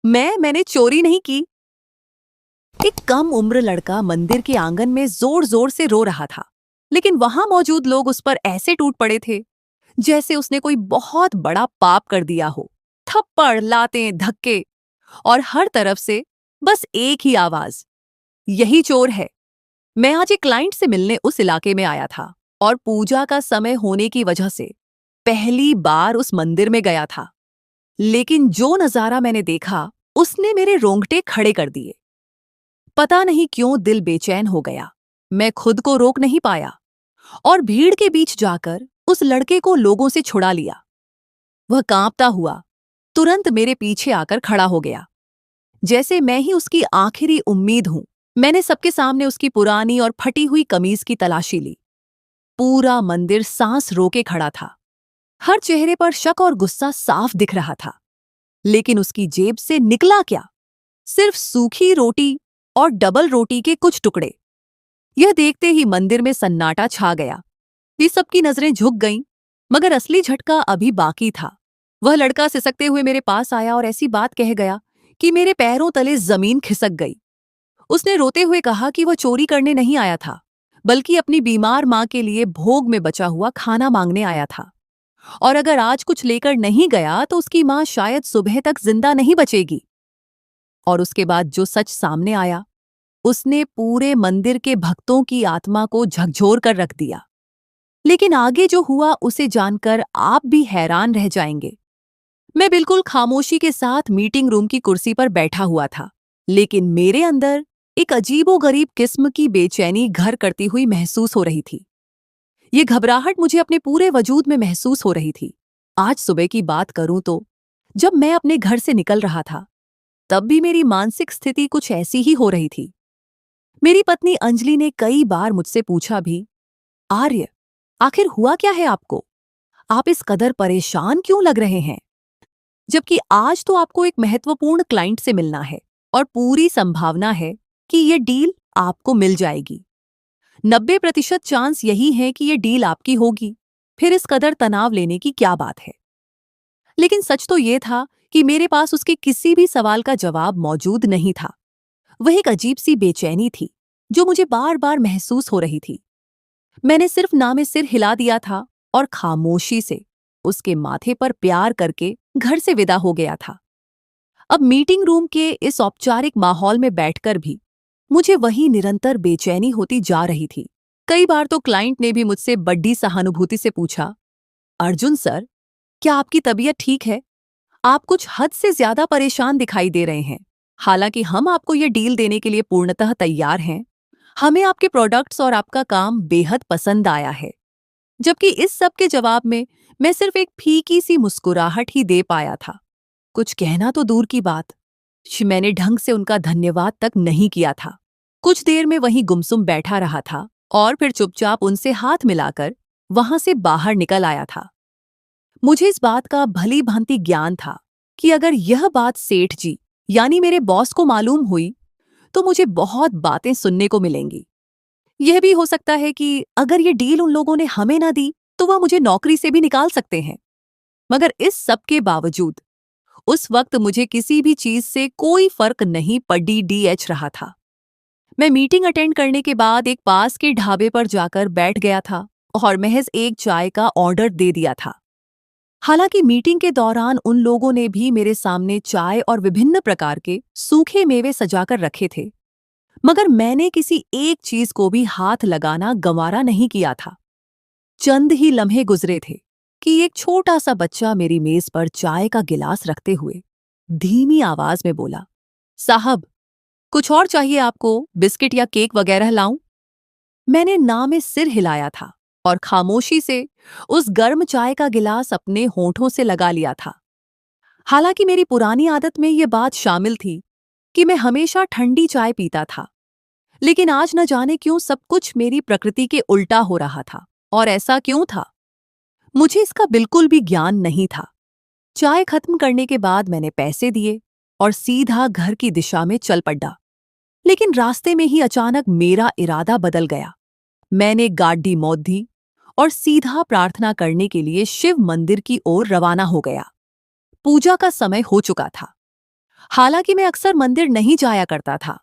मैंने चोरी नहीं की। एक कम उम्र लड़का मंदिर के आंगन में जोर जोर से रो रहा था, लेकिन वहां मौजूद लोग उस पर ऐसे टूट पड़े थे जैसे उसने कोई बहुत बड़ा पाप कर दिया हो। थप्पड़, लातें, धक्के और हर तरफ से बस एक ही आवाज, यही चोर है। मैं आज एक क्लाइंट से मिलने उस इलाके में आया था और पूजा का समय होने की वजह से पहली बार उस मंदिर में गया था। लेकिन जो नजारा मैंने देखा उसने मेरे रोंगटे खड़े कर दिए। पता नहीं क्यों दिल बेचैन हो गया। मैं खुद को रोक नहीं पाया और भीड़ के बीच जाकर उस लड़के को लोगों से छुड़ा लिया। वह कांपता हुआ तुरंत मेरे पीछे आकर खड़ा हो गया, जैसे मैं ही उसकी आखिरी उम्मीद हूं। मैंने सबके सामने उसकी पुरानी और फटी हुई कमीज की तलाशी ली। पूरा मंदिर सांस रोके खड़ा था। हर चेहरे पर शक और गुस्सा साफ दिख रहा था। लेकिन उसकी जेब से निकला क्या? सिर्फ सूखी रोटी और डबल रोटी के कुछ टुकड़े। यह देखते ही मंदिर में सन्नाटा छा गया। ये सबकी नजरें झुक गईं, मगर असली झटका अभी बाकी था। वह लड़का सिसकते हुए मेरे पास आया और ऐसी बात कह गया कि मेरे पैरों तले जमीन खिसक गई। उसने रोते हुए कहा कि वह चोरी करने नहीं आया था, बल्कि अपनी बीमार मां के लिए भोग में बचा हुआ खाना मांगने आया था। और अगर आज कुछ लेकर नहीं गया तो उसकी मां शायद सुबह तक जिंदा नहीं बचेगी। और उसके बाद जो सच सामने आया, उसने पूरे मंदिर के भक्तों की आत्मा को झकझोर कर रख दिया। लेकिन आगे जो हुआ उसे जानकर आप भी हैरान रह जाएंगे। मैं बिल्कुल खामोशी के साथ मीटिंग रूम की कुर्सी पर बैठा हुआ था, लेकिन मेरे अंदर एक अजीबोगरीब किस्म की बेचैनी घर करती हुई महसूस हो रही थी। ये घबराहट मुझे अपने पूरे वजूद में महसूस हो रही थी। आज सुबह की बात करूं तो जब मैं अपने घर से निकल रहा था, तब भी मेरी मानसिक स्थिति कुछ ऐसी ही हो रही थी। मेरी पत्नी अंजलि ने कई बार मुझसे पूछा भी, आर्य, आखिर हुआ क्या है आपको? आप इस कदर परेशान क्यों लग रहे हैं? जबकि आज तो आपको एक महत्वपूर्ण क्लाइंट से मिलना है और पूरी संभावना है कि ये डील आपको मिल जाएगी। 90% चांस यही है कि ये डील आपकी होगी। फिर इस कदर तनाव लेने की क्या बात है? लेकिन सच तो ये था कि मेरे पास उसके किसी भी सवाल का जवाब मौजूद नहीं था। वह एक अजीब सी बेचैनी थी जो मुझे बार बार महसूस हो रही थी। मैंने सिर्फ ना में सिर हिला दिया था और खामोशी से उसके माथे पर प्यार करके घर से विदा हो गया था। अब मीटिंग रूम के इस औपचारिक माहौल में बैठकर भी मुझे वही निरंतर बेचैनी होती जा रही थी। कई बार तो क्लाइंट ने भी मुझसे बड़ी सहानुभूति से पूछा, अर्जुन सर, क्या आपकी तबीयत ठीक है? आप कुछ हद से ज्यादा परेशान दिखाई दे रहे हैं। हालांकि हम आपको ये डील देने के लिए पूर्णतः तैयार हैं। हमें आपके प्रोडक्ट्स और आपका काम बेहद पसंद आया है। जबकि इस सब के जवाब में मैं सिर्फ एक फीकी सी मुस्कुराहट ही दे पाया था। कुछ कहना तो दूर की बात, मैंने ढंग से उनका धन्यवाद तक नहीं किया था। कुछ देर में वहीं गुमसुम बैठा रहा था और फिर चुपचाप उनसे हाथ मिलाकर वहां से बाहर निकल आया था। मुझे इस बात का भली भांति ज्ञान था कि अगर यह बात सेठ जी यानी मेरे बॉस को मालूम हुई तो मुझे बहुत बातें सुनने को मिलेंगी। यह भी हो सकता है कि अगर ये डील उन लोगों ने हमें ना दी तो वह मुझे नौकरी से भी निकाल सकते हैं। मगर इस सब के बावजूद उस वक्त मुझे किसी भी चीज से कोई फर्क नहीं पड़ी डीएच रहा था। मैं मीटिंग अटेंड करने के बाद एक पास के ढाबे पर जाकर बैठ गया था और महज एक चाय का ऑर्डर दे दिया था। हालांकि मीटिंग के दौरान उन लोगों ने भी मेरे सामने चाय और विभिन्न प्रकार के सूखे मेवे सजाकर रखे थे, मगर मैंने किसी एक चीज को भी हाथ लगाना गंवारा नहीं किया था। चंद ही लम्हे गुजरे थे कि एक छोटा सा बच्चा मेरी मेज पर चाय का गिलास रखते हुए धीमी आवाज में बोला, साहब, कुछ और चाहिए आपको? बिस्किट या केक वगैरह लाऊं? मैंने ना में सिर हिलाया था और खामोशी से उस गर्म चाय का गिलास अपने होठों से लगा लिया था। हालांकि मेरी पुरानी आदत में यह बात शामिल थी कि मैं हमेशा ठंडी चाय पीता था, लेकिन आज न जाने क्यों सब कुछ मेरी प्रकृति के उल्टा हो रहा था। और ऐसा क्यों था, मुझे इसका बिल्कुल भी ज्ञान नहीं था। चाय खत्म करने के बाद मैंने पैसे दिए और सीधा घर की दिशा में चल पड़ा। लेकिन रास्ते में ही अचानक मेरा इरादा बदल गया। मैंने गाड़ी मोड़ दी और सीधा प्रार्थना करने के लिए शिव मंदिर की ओर रवाना हो गया। पूजा का समय हो चुका था। हालांकि मैं अक्सर मंदिर नहीं जाया करता था,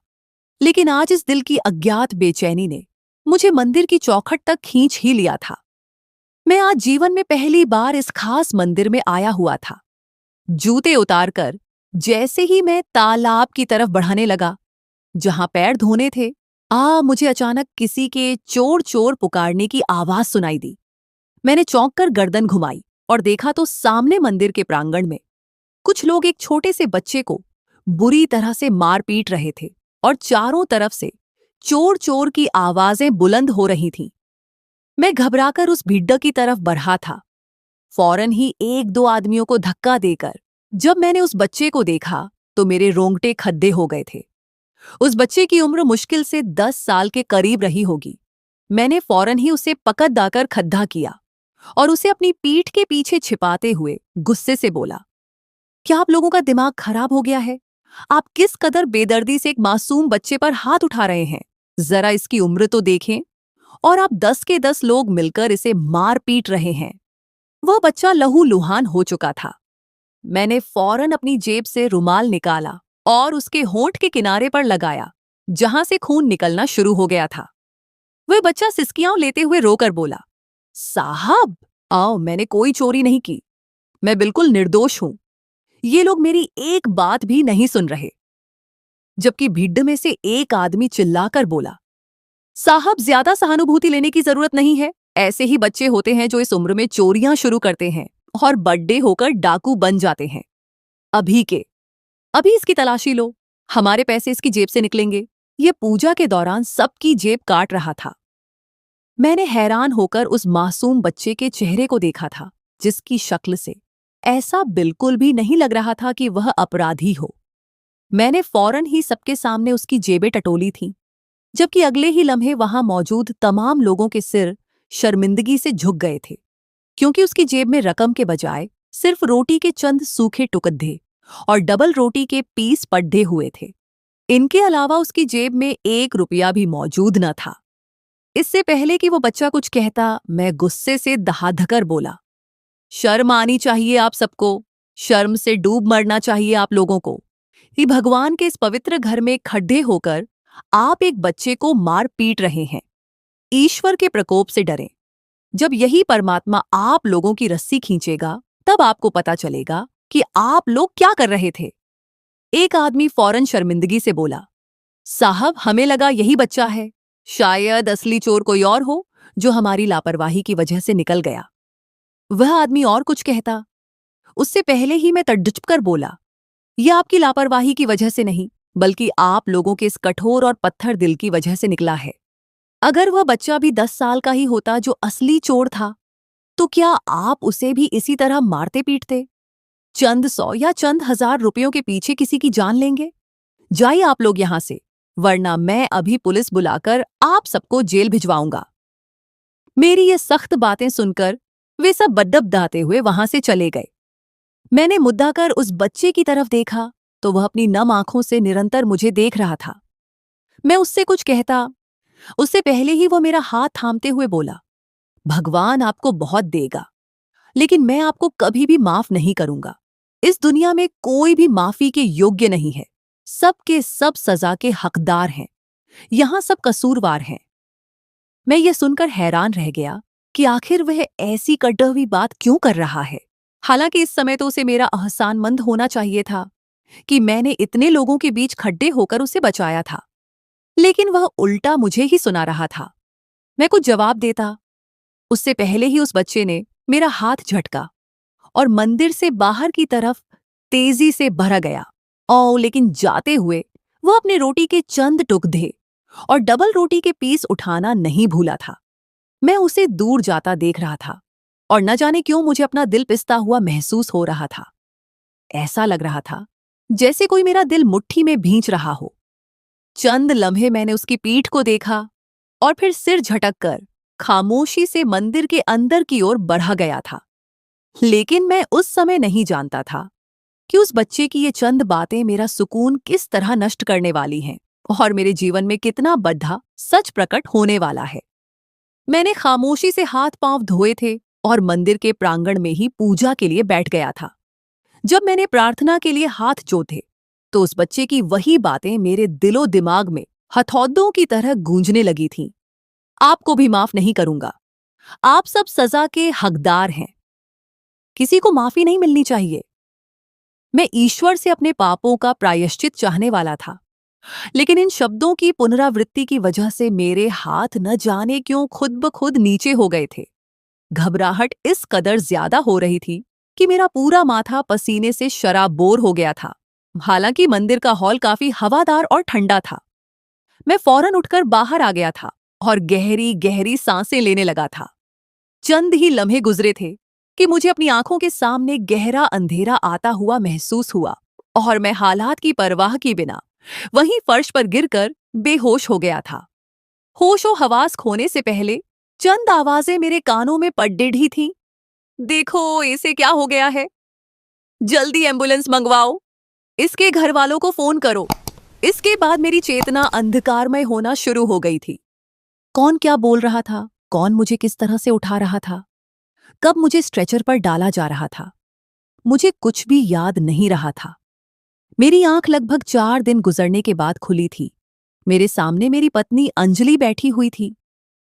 लेकिन आज इस दिल की अज्ञात बेचैनी ने मुझे मंदिर की चौखट तक खींच ही लिया था। मैं आज जीवन में पहली बार इस खास मंदिर में आया हुआ था। जूते उतारकर जैसे ही मैं तालाब की तरफ बढ़ाने लगा, जहां पैर धोने थे, मुझे अचानक किसी के चोर चोर पुकारने की आवाज सुनाई दी। मैंने चौंक कर गर्दन घुमाई और देखा तो सामने मंदिर के प्रांगण में कुछ लोग एक छोटे से बच्चे को बुरी तरह से मार पीट रहे थे और चारों तरफ से चोर चोर की आवाजें बुलंद हो रही थीं। मैं घबराकर उस भिड्ड की तरफ बढ़ा था। फौरन ही एक दो आदमियों को धक्का देकर जब मैंने उस बच्चे को देखा तो मेरे रोंगटे खड्डे हो गए थे। उस बच्चे की उम्र मुश्किल से 10 साल के करीब रही होगी। मैंने फौरन ही उसे पकड़ दाकर खद्दा किया और उसे अपनी पीठ के पीछे छिपाते हुए गुस्से से बोला, क्या आप लोगों का दिमाग खराब हो गया है? आप किस कदर बेदर्दी से एक मासूम बच्चे पर हाथ उठा रहे हैं? जरा इसकी उम्र तो देखें। और आप 10 के 10 लोग मिलकर इसे मार पीट रहे हैं। वह बच्चा लहूलुहान हो चुका था। मैंने फौरन अपनी जेब से रुमाल निकाला और उसके होंठ के किनारे पर लगाया, जहां से खून निकलना शुरू हो गया था। वह बच्चा सिसकियां लेते हुए रोकर बोला, साहब, आओ, मैंने कोई चोरी नहीं की। मैं बिल्कुल निर्दोष हूं। ये लोग मेरी एक बात भी नहीं सुन रहे। जबकि भीड़ में से एक आदमी चिल्लाकर बोला, साहब, ज्यादा सहानुभूति लेने की जरूरत नहीं है। ऐसे ही बच्चे होते हैं जो इस उम्र में चोरियां शुरू करते हैं और बड़े होकर डाकू बन जाते हैं। अभी के अभी इसकी तलाशी लो, हमारे पैसे इसकी जेब से निकलेंगे। ये पूजा के दौरान सबकी जेब काट रहा था। मैंने हैरान होकर उस मासूम बच्चे के चेहरे को देखा था, जिसकी शक्ल से ऐसा बिल्कुल भी नहीं लग रहा था कि वह अपराधी हो। मैंने फौरन ही सबके सामने उसकी जेबें टटोली थीं, जबकि अगले ही लम्हे वहां मौजूद तमाम लोगों के सिर शर्मिंदगी से झुक गए थे, क्योंकि उसकी जेब में रकम के बजाय सिर्फ रोटी के चंद सूखे टुकड़े और डबल रोटी के पीस पड्डे हुए थे। इनके अलावा उसकी जेब में 1 रुपया भी मौजूद न था। इससे पहले कि वो बच्चा कुछ कहता, मैं गुस्से से दहाधकर बोला, शर्म आनी चाहिए आप सबको। शर्म से डूब मरना चाहिए आप लोगों को कि भगवान के इस पवित्र घर में खड्डे होकर आप एक बच्चे को मार पीट रहे हैं। ईश्वर के प्रकोप से डरें। जब यही परमात्मा आप लोगों की रस्सी खींचेगा, तब आपको पता चलेगा कि आप लोग क्या कर रहे थे। एक आदमी फौरन शर्मिंदगी से बोला, साहब, हमें लगा यही बच्चा है। शायद असली चोर कोई और हो जो हमारी लापरवाही की वजह से निकल गया। वह आदमी और कुछ कहता, उससे पहले ही मैं तड़प कर बोला, यह आपकी लापरवाही की वजह से नहीं, बल्कि आप लोगों के इस कठोर और पत्थर दिल की वजह से निकला है। अगर वह बच्चा भी 10 साल का ही होता जो असली चोर था, तो क्या आप उसे भी इसी तरह मारते पीटते? चंद 100 या चंद हजार रुपयों के पीछे किसी की जान लेंगे? जाइए आप लोग यहां से, वरना मैं अभी पुलिस बुलाकर आप सबको जेल भिजवाऊंगा। मेरी ये सख्त बातें सुनकर वे सब बद्दबदाते हुए वहां से चले गए। मैंने मुद्दा कर उस बच्चे की तरफ देखा तो वह अपनी नम आंखों से निरंतर मुझे देख रहा था। मैं उससे कुछ कहता, उससे पहले ही वो मेरा हाथ थामते हुए बोला, भगवान आपको बहुत देगा, लेकिन मैं आपको कभी भी माफ नहीं करूंगा। इस दुनिया में कोई भी माफी के योग्य नहीं है। सब के सब सजा के हकदार हैं। यहां सब कसूरवार हैं। मैं ये सुनकर हैरान रह गया कि आखिर वह ऐसी कड़वी बात क्यों कर रहा है। हालांकि इस समय तो उसे मेरा एहसानमंद होना चाहिए था कि मैंने इतने लोगों के बीच खड्डे होकर उसे बचाया था, लेकिन वह उल्टा मुझे ही सुना रहा था। मैं कुछ जवाब देता, उससे पहले ही उस बच्चे ने मेरा हाथ झटका और मंदिर से बाहर की तरफ तेजी से भरा गया। लेकिन जाते हुए वह अपने रोटी के चंद टुकड़े और डबल रोटी के पीस उठाना नहीं भूला था। मैं उसे दूर जाता देख रहा था और न जाने क्यों मुझे अपना दिल पिसता हुआ महसूस हो रहा था। ऐसा लग रहा था जैसे कोई मेरा दिल मुट्ठी में भींच रहा हो। चंद लम्हे मैंने उसकी पीठ को देखा और फिर सिर झटक कर खामोशी से मंदिर के अंदर की ओर बढ़ा गया था। लेकिन मैं उस समय नहीं जानता था कि उस बच्चे की ये चंद बातें मेरा सुकून किस तरह नष्ट करने वाली हैं और मेरे जीवन में कितना बड़ा सच प्रकट होने वाला है। मैंने खामोशी से हाथ पांव धोए थे और मंदिर के प्रांगण में ही पूजा के लिए बैठ गया था। जब मैंने प्रार्थना के लिए हाथ जोते तो उस बच्चे की वही बातें मेरे दिलो दिमाग में हथौड़ों की तरह गूंजने लगी थीं। आपको भी माफ नहीं करूंगा। आप सब सजा के हकदार हैं। किसी को माफी नहीं मिलनी चाहिए। मैं ईश्वर से अपने पापों का प्रायश्चित चाहने वाला था, लेकिन इन शब्दों की पुनरावृत्ति की वजह से मेरे हाथ न जाने क्यों खुद ब खुद नीचे हो गए थे। घबराहट इस कदर ज्यादा हो रही थी कि मेरा पूरा माथा पसीने से शराबोर हो गया था। हालांकि मंदिर का हॉल काफी हवादार और ठंडा था। मैं फौरन उठकर बाहर आ गया था और गहरी गहरी सांसें लेने लगा था। चंद ही लम्हे गुजरे थे कि मुझे अपनी आंखों के सामने गहरा अंधेरा आता हुआ महसूस हुआ और मैं हालात की परवाह किए बिना वहीं फर्श पर गिरकर बेहोश हो गया था। होशो हवास खोने से पहले चंद आवाजें मेरे कानों में पड़ थीं। देखो इसे क्या हो गया है। जल्दी एम्बुलेंस मंगवाओ। इसके घर वालों को फोन करो। इसके बाद मेरी चेतना अंधकारमय होना शुरू हो गई थी। कौन क्या बोल रहा था, कौन मुझे किस तरह से उठा रहा था, कब मुझे स्ट्रेचर पर डाला जा रहा था, मुझे कुछ भी याद नहीं रहा था। मेरी आंख लगभग 4 दिन गुजरने के बाद खुली थी। मेरे सामने मेरी पत्नी अंजलि बैठी हुई थी।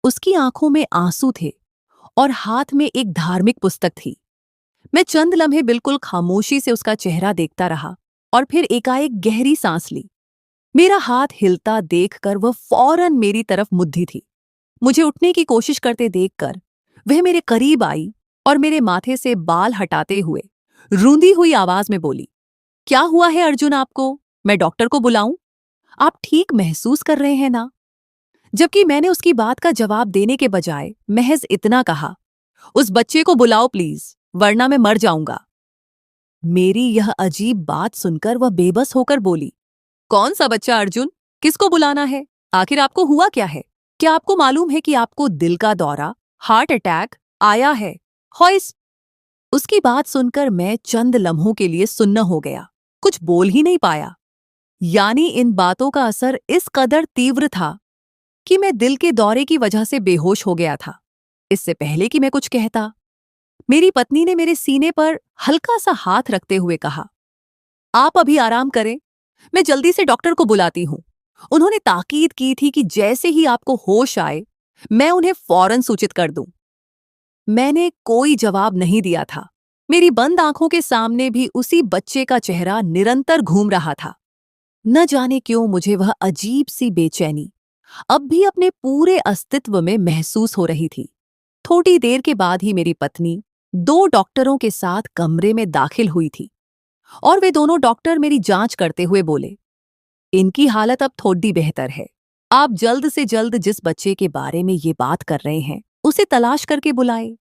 उसकी आंखों में आंसू थे और हाथ में एक धार्मिक पुस्तक थी। मैं चंद लम्हे बिल्कुल खामोशी से उसका चेहरा देखता रहा और फिर एकाएक गहरी सांस ली। मेरा हाथ हिलता देखकर वह फौरन मेरी तरफ मुद्दी थी। मुझे उठने की कोशिश करते देखकर वह मेरे करीब आई और मेरे माथे से बाल हटाते हुए रूंधी हुई आवाज में बोली, क्या हुआ है अर्जुन आपको? मैं डॉक्टर को बुलाऊं? आप ठीक महसूस कर रहे हैं ना? जबकि मैंने उसकी बात का जवाब देने के बजाय महज इतना कहा, उस बच्चे को बुलाओ प्लीज, वरना मैं मर जाऊंगा। मेरी यह अजीब बात सुनकर वह बेबस होकर बोली, कौन सा बच्चा अर्जुन? किसको बुलाना है? आखिर आपको हुआ क्या है? क्या आपको मालूम है कि आपको दिल का दौरा, हार्ट अटैक आया है? हॉइस। उसकी बात सुनकर मैं चंद लम्हों के लिए सुन्न हो गया, कुछ बोल ही नहीं पाया। यानी इन बातों का असर इस कदर तीव्र था कि मैं दिल के दौरे की वजह से बेहोश हो गया था। इससे पहले कि मैं कुछ कहता, मेरी पत्नी ने मेरे सीने पर हल्का सा हाथ रखते हुए कहा, आप अभी आराम करें, मैं जल्दी से डॉक्टर को बुलाती हूं। उन्होंने ताकीद की थी कि जैसे ही आपको होश आए मैं उन्हें फौरन सूचित कर दूं। मैंने कोई जवाब नहीं दिया था। मेरी बंद आंखों के सामने भी उसी बच्चे का चेहरा निरंतर घूम रहा था। न जाने क्यों मुझे वह अजीब सी बेचैनी अब भी अपने पूरे अस्तित्व में महसूस हो रही थी। थोड़ी देर के बाद ही मेरी पत्नी 2 डॉक्टरों के साथ कमरे में दाखिल हुई थी और वे दोनों डॉक्टर मेरी जांच करते हुए बोले, इनकी हालत अब थोड़ी बेहतर है। आप जल्द से जल्द जिस बच्चे के बारे में ये बात कर रहे हैं उसे तलाश करके बुलाएं।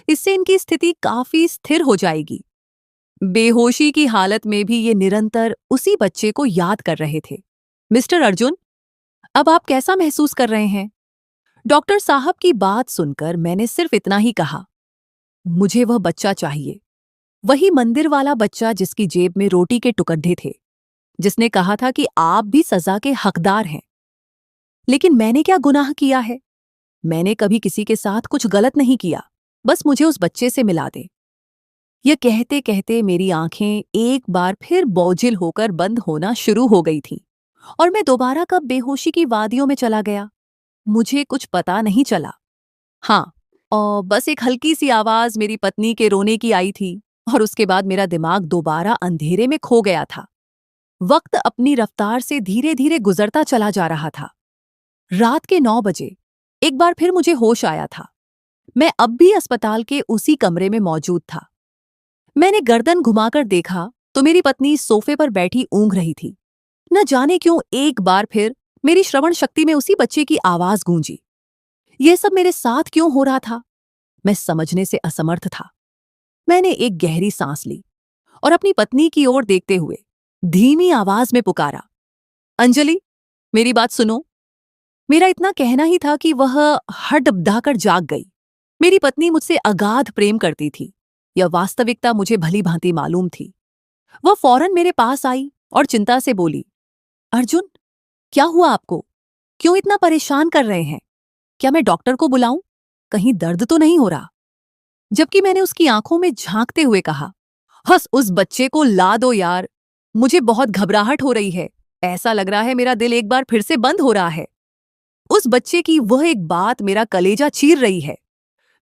इससे इनकी स्थिति काफी स्थिर हो जाएगी। बेहोशी की हालत में भी ये निरंतर उसी बच्चे को याद कर रहे थे। मिस्टर अर्जुन, अब आप कैसा महसूस कर रहे हैं? डॉक्टर साहब की बात सुनकर मैंने सिर्फ इतना ही कहा, मुझे वह बच्चा चाहिए, वही मंदिर वाला बच्चा जिसकी जेब में रोटी के टुकड़े थे, जिसने कहा था कि आप भी सजा के हकदार हैं। लेकिन मैंने क्या गुनाह किया है? मैंने कभी किसी के साथ कुछ गलत नहीं किया, बस मुझे उस बच्चे से मिला दे। यह कहते कहते मेरी आंखें एक बार फिर बोझिल होकर बंद होना शुरू हो गई थीं और मैं दोबारा कब बेहोशी की वादियों में चला गया, मुझे कुछ पता नहीं चला। हाँ, और बस एक हल्की सी आवाज मेरी पत्नी के रोने की आई थी और उसके बाद मेरा दिमाग दोबारा अंधेरे में खो गया था। वक्त अपनी रफ्तार से धीरे धीरे गुजरता चला जा रहा था। रात के 9 बजे एक बार फिर मुझे होश आया था। मैं अब भी अस्पताल के उसी कमरे में मौजूद था। मैंने गर्दन घुमाकर देखा तो मेरी पत्नी सोफे पर बैठी ऊँघ रही थी। न जाने क्यों एक बार फिर मेरी श्रवण शक्ति में उसी बच्चे की आवाज गूंजी। यह सब मेरे साथ क्यों हो रहा था, मैं समझने से असमर्थ था। मैंने एक गहरी सांस ली और अपनी पत्नी की ओर देखते हुए धीमी आवाज में पुकारा, अंजलि, मेरी बात सुनो। मेरा इतना कहना ही था कि वह हड़बड़ाकर जाग गई। मेरी पत्नी मुझसे अगाध प्रेम करती थी, यह वास्तविकता मुझे भली भांति मालूम थी। वह फौरन मेरे पास आई और चिंता से बोली, अर्जुन, क्या हुआ आपको? क्यों इतना परेशान कर रहे हैं? क्या मैं डॉक्टर को बुलाऊं? कहीं दर्द तो नहीं हो रहा? जबकि मैंने उसकी आंखों में झांकते हुए कहा, हस उस बच्चे को ला दो यार, मुझे बहुत घबराहट हो रही है। ऐसा लग रहा है मेरा दिल एक बार फिर से बंद हो रहा है। उस बच्चे की वह एक बात मेरा कलेजा चीर रही है।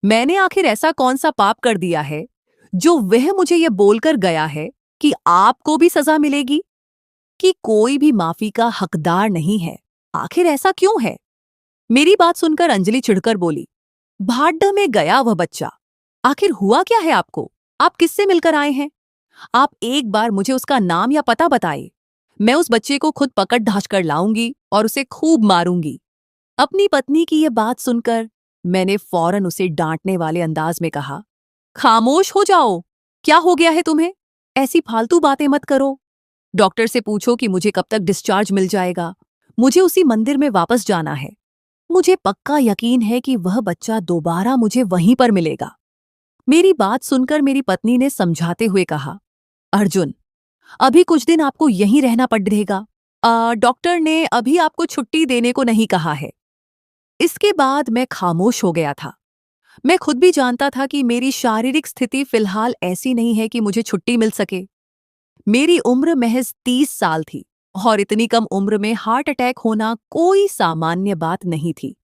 मैंने आखिर ऐसा कौन सा पाप कर दिया है जो वह मुझे यह बोलकर गया है कि आपको भी सजा मिलेगी, कि कोई भी माफी का हकदार नहीं है। आखिर ऐसा क्यों है? मेरी बात सुनकर अंजलि चिढ़कर बोली, भाड्य में गया वह बच्चा। आखिर हुआ क्या है आपको? आप किससे मिलकर आए हैं? आप एक बार मुझे उसका नाम या पता बताइए। मैं उस बच्चे को खुद पकड़ धाच कर लाऊंगी और उसे खूब मारूंगी। अपनी पत्नी की यह बात सुनकर मैंने फौरन उसे डांटने वाले अंदाज में कहा, खामोश हो जाओ। क्या हो गया है तुम्हें? ऐसी फालतू बातें मत करो। डॉक्टर से पूछो कि मुझे कब तक डिस्चार्ज मिल जाएगा। मुझे उसी मंदिर में वापस जाना है। मुझे पक्का यकीन है कि वह बच्चा दोबारा मुझे वहीं पर मिलेगा। मेरी बात सुनकर मेरी पत्नी ने समझाते हुए कहा, अर्जुन, अभी कुछ दिन आपको यहीं रहना पड़ेगा। डॉक्टर ने अभी आपको छुट्टी देने को नहीं कहा है। इसके बाद मैं खामोश हो गया था। मैं खुद भी जानता था कि मेरी शारीरिक स्थिति फिलहाल ऐसी नहीं है कि मुझे छुट्टी मिल सके। मेरी उम्र महज 30 साल थी और इतनी कम उम्र में हार्ट अटैक होना कोई सामान्य बात नहीं थी।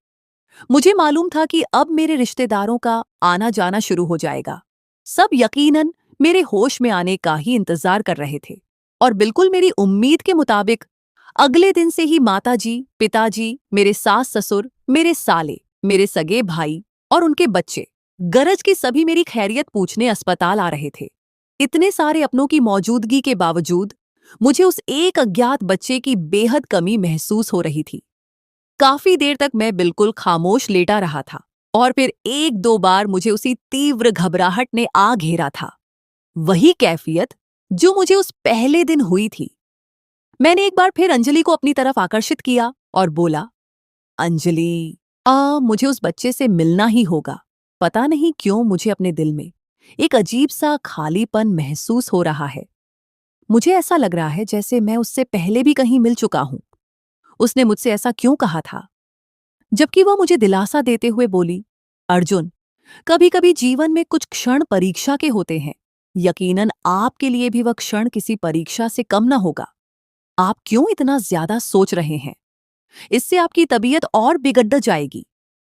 मुझे मालूम था कि अब मेरे रिश्तेदारों का आना जाना शुरू हो जाएगा। सब यकीनन मेरे होश में आने का ही इंतजार कर रहे थे और बिल्कुल मेरी उम्मीद के मुताबिक अगले दिन से ही माताजी, पिताजी, मेरे सास ससुर, मेरे साले, मेरे सगे भाई और उनके बच्चे गरज की सभी मेरी खैरियत पूछने अस्पताल आ रहे थे। इतने सारे अपनों की मौजूदगी के बावजूद मुझे उस एक अज्ञात बच्चे की बेहद कमी महसूस हो रही थी। काफी देर तक मैं बिल्कुल खामोश लेटा रहा था और फिर एक दो बार मुझे उसी तीव्र घबराहट ने आ घेरा था। वही कैफियत जो मुझे उस पहले दिन हुई थी। मैंने एक बार फिर अंजलि को अपनी तरफ आकर्षित किया और बोला, अंजलि, मुझे उस बच्चे से मिलना ही होगा। पता नहीं क्यों मुझे अपने दिल में एक अजीब सा खालीपन महसूस हो रहा है। मुझे ऐसा लग रहा है जैसे मैं उससे पहले भी कहीं मिल चुका हूं। उसने मुझसे ऐसा क्यों कहा था? जबकि वह मुझे दिलासा देते हुए बोली, अर्जुन, कभी कभी जीवन में कुछ क्षण परीक्षा के होते हैं। यकीनन आपके लिए भी वह क्षण किसी परीक्षा से कम न होगा। आप क्यों इतना ज्यादा सोच रहे हैं? इससे आपकी तबीयत और बिगड़ जाएगी।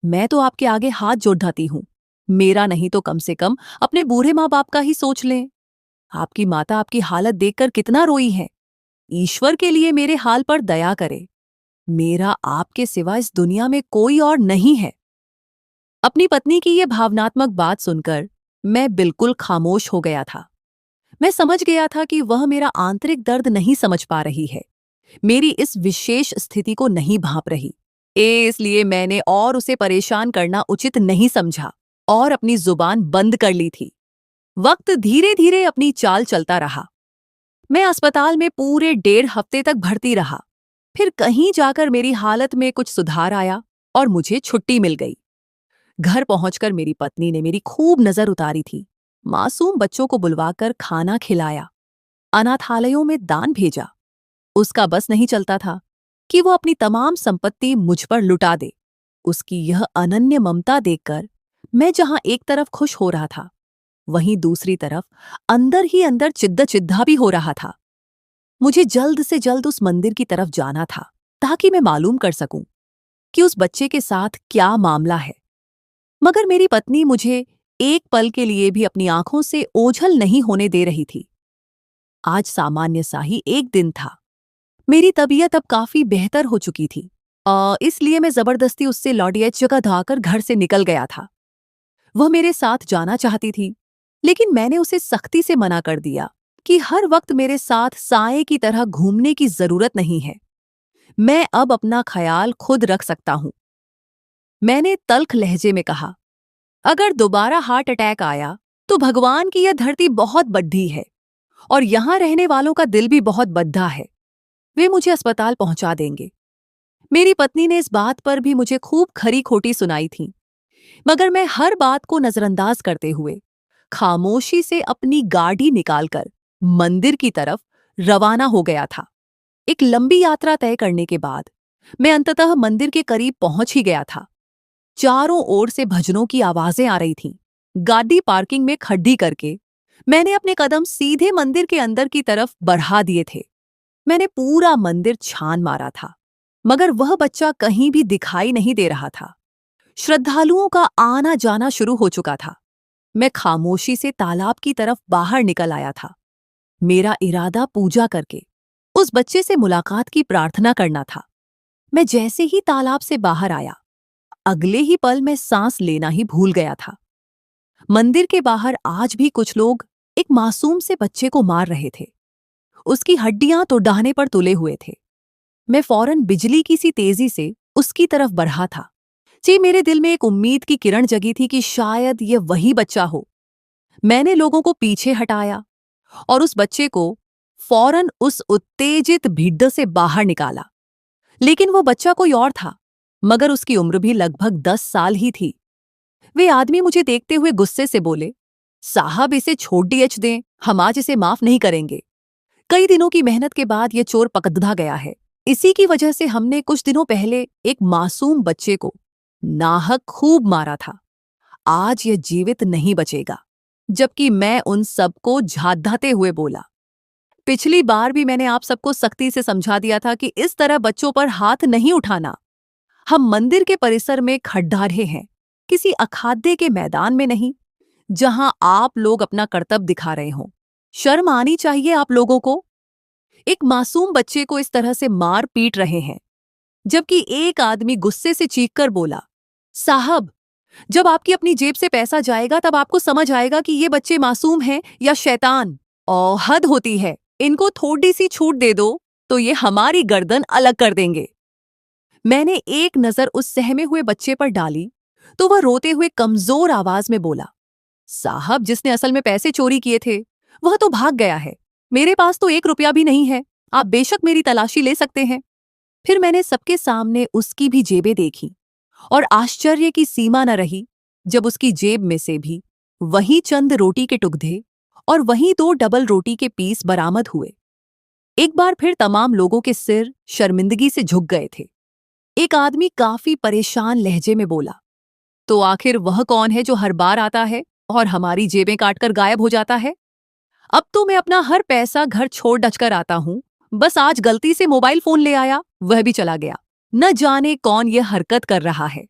मैं तो आपके आगे हाथ जोड़ती हूं। मेरा नहीं तो कम से कम अपने बूढ़े माँ बाप का ही सोच लें। आपकी माता आपकी हालत देखकर कितना रोई है। ईश्वर के लिए मेरे हाल पर दया करे। मेरा आपके सिवा इस दुनिया में कोई और नहीं है। अपनी पत्नी की यह भावनात्मक बात सुनकर मैं बिल्कुल खामोश हो गया था। मैं समझ गया था कि वह मेरा आंतरिक दर्द नहीं समझ पा रही है, मेरी इस विशेष स्थिति को नहीं भांप रही। इसलिए मैंने और उसे परेशान करना उचित नहीं समझा और अपनी जुबान बंद कर ली थी। वक्त धीरे धीरे अपनी चाल चलता रहा। मैं अस्पताल में पूरे 1.5 हफ्ते तक भर्ती रहा। फिर कहीं जाकर मेरी हालत में कुछ सुधार आया और मुझे छुट्टी मिल गई। घर पहुंचकर मेरी पत्नी ने मेरी खूब नजर उतारी थी। मासूम बच्चों को बुलवाकर खाना खिलाया, अनाथालयों में दान भेजा। उसका बस नहीं चलता था कि वो अपनी तमाम संपत्ति मुझ पर लुटा दे। उसकी यह अनन्य ममता देखकर मैं जहां एक तरफ खुश हो रहा था, वहीं दूसरी तरफ अंदर ही अंदर चिद्दा भी हो रहा था। मुझे जल्द से जल्द उस मंदिर की तरफ जाना था ताकि मैं मालूम कर सकूं कि उस बच्चे के साथ क्या मामला है। मगर मेरी पत्नी मुझे एक पल के लिए भी अपनी आंखों से ओझल नहीं होने दे रही थी। आज सामान्य सा ही एक दिन था। मेरी तबीयत अब काफी बेहतर हो चुकी थी। इसलिए मैं जबरदस्ती उससे लौटियत जगह धाकर घर से निकल गया था। वह मेरे साथ जाना चाहती थी, लेकिन मैंने उसे सख्ती से मना कर दिया कि हर वक्त मेरे साथ साए की तरह घूमने की जरूरत नहीं है। मैं अब अपना ख्याल खुद रख सकता हूं। मैंने तल्ख लहजे में कहा, अगर दोबारा हार्ट अटैक आया तो भगवान की यह धरती बहुत बड्ढी है और यहां रहने वालों का दिल भी बहुत बद्धा है। वे मुझे अस्पताल पहुंचा देंगे। मेरी पत्नी ने इस बात पर भी मुझे खूब खरी खोटी सुनाई थी, मगर मैं हर बात को नजरअंदाज करते हुए खामोशी से अपनी गाड़ी निकालकर मंदिर की तरफ रवाना हो गया था। एक लंबी यात्रा तय करने के बाद मैं अंततः मंदिर के करीब पहुंच ही गया था। चारों ओर से भजनों की आवाजें आ रही थीं। गाड़ी पार्किंग में खड़ी करके मैंने अपने कदम सीधे मंदिर के अंदर की तरफ बढ़ा दिए थे। मैंने पूरा मंदिर छान मारा था, मगर वह बच्चा कहीं भी दिखाई नहीं दे रहा था। श्रद्धालुओं का आना जाना शुरू हो चुका था। मैं खामोशी से तालाब की तरफ बाहर निकल आया था। मेरा इरादा पूजा करके उस बच्चे से मुलाकात की प्रार्थना करना था। मैं जैसे ही तालाब से बाहर आया, अगले ही पल मैं सांस लेना ही भूल गया था। मंदिर के बाहर आज भी कुछ लोग एक मासूम से बच्चे को मार रहे थे। उसकी हड्डियां तो डाहने पर तुले हुए थे। मैं फौरन बिजली की सी तेजी से उसकी तरफ बढ़ा था। जी, मेरे दिल में एक उम्मीद की किरण जगी थी कि शायद ये वही बच्चा हो। मैंने लोगों को पीछे हटाया और उस बच्चे को फौरन उस उत्तेजित भीड़ से बाहर निकाला। लेकिन वो बच्चा कोई और था, मगर उसकी उम्र भी लगभग 10 साल ही थी। वे आदमी मुझे देखते हुए गुस्से से बोले, साहब इसे छोड़ डीएच दें, हम आज इसे माफ नहीं करेंगे। कई दिनों की मेहनत के बाद ये चोर पकड़ा गया है। इसी की वजह से हमने कुछ दिनों पहले एक मासूम बच्चे को नाहक खूब मारा था। आज यह जीवित नहीं बचेगा। जबकि मैं उन सबको झाधाते हुए बोला, पिछली बार भी मैंने आप सबको सख्ती से समझा दिया था कि इस तरह बच्चों पर हाथ नहीं उठाना। हम मंदिर के परिसर में खड्डा रहे हैं, किसी अखाड़े के मैदान में नहीं, जहां आप लोग अपना कर्तव्य दिखा रहे हो। शर्म आनी चाहिए आप लोगों को। एक मासूम बच्चे को इस तरह से मार पीट रहे हैं। जबकि एक आदमी गुस्से से चीखकर बोला, साहब, जब आपकी अपनी जेब से पैसा जाएगा तब आपको समझ आएगा कि ये बच्चे मासूम हैं या शैतान। और हद होती है, इनको थोड़ी सी छूट दे दो तो ये हमारी गर्दन अलग कर देंगे। मैंने एक नजर उस सहमे हुए बच्चे पर डाली तो वह रोते हुए कमजोर आवाज में बोला, साहब, जिसने असल में पैसे चोरी किए थे वह तो भाग गया है। मेरे पास तो 1 रुपया भी नहीं है। आप बेशक मेरी तलाशी ले सकते हैं। फिर मैंने सबके सामने उसकी भी जेबें देखी और आश्चर्य की सीमा न रही जब उसकी जेब में से भी वही चंद रोटी के टुकड़े और वही 2 डबल रोटी के पीस बरामद हुए। एक बार फिर तमाम लोगों के सिर शर्मिंदगी से झुक गए थे। एक आदमी काफी परेशान लहजे में बोला, तो आखिर वह कौन है जो हर बार आता है और हमारी जेबें काटकर गायब हो जाता है? अब तो मैं अपना हर पैसा घर छोड़ डचकर आता हूं। बस आज गलती से मोबाइल फोन ले आया, वह भी चला गया। न जाने कौन यह हरकत कर रहा है।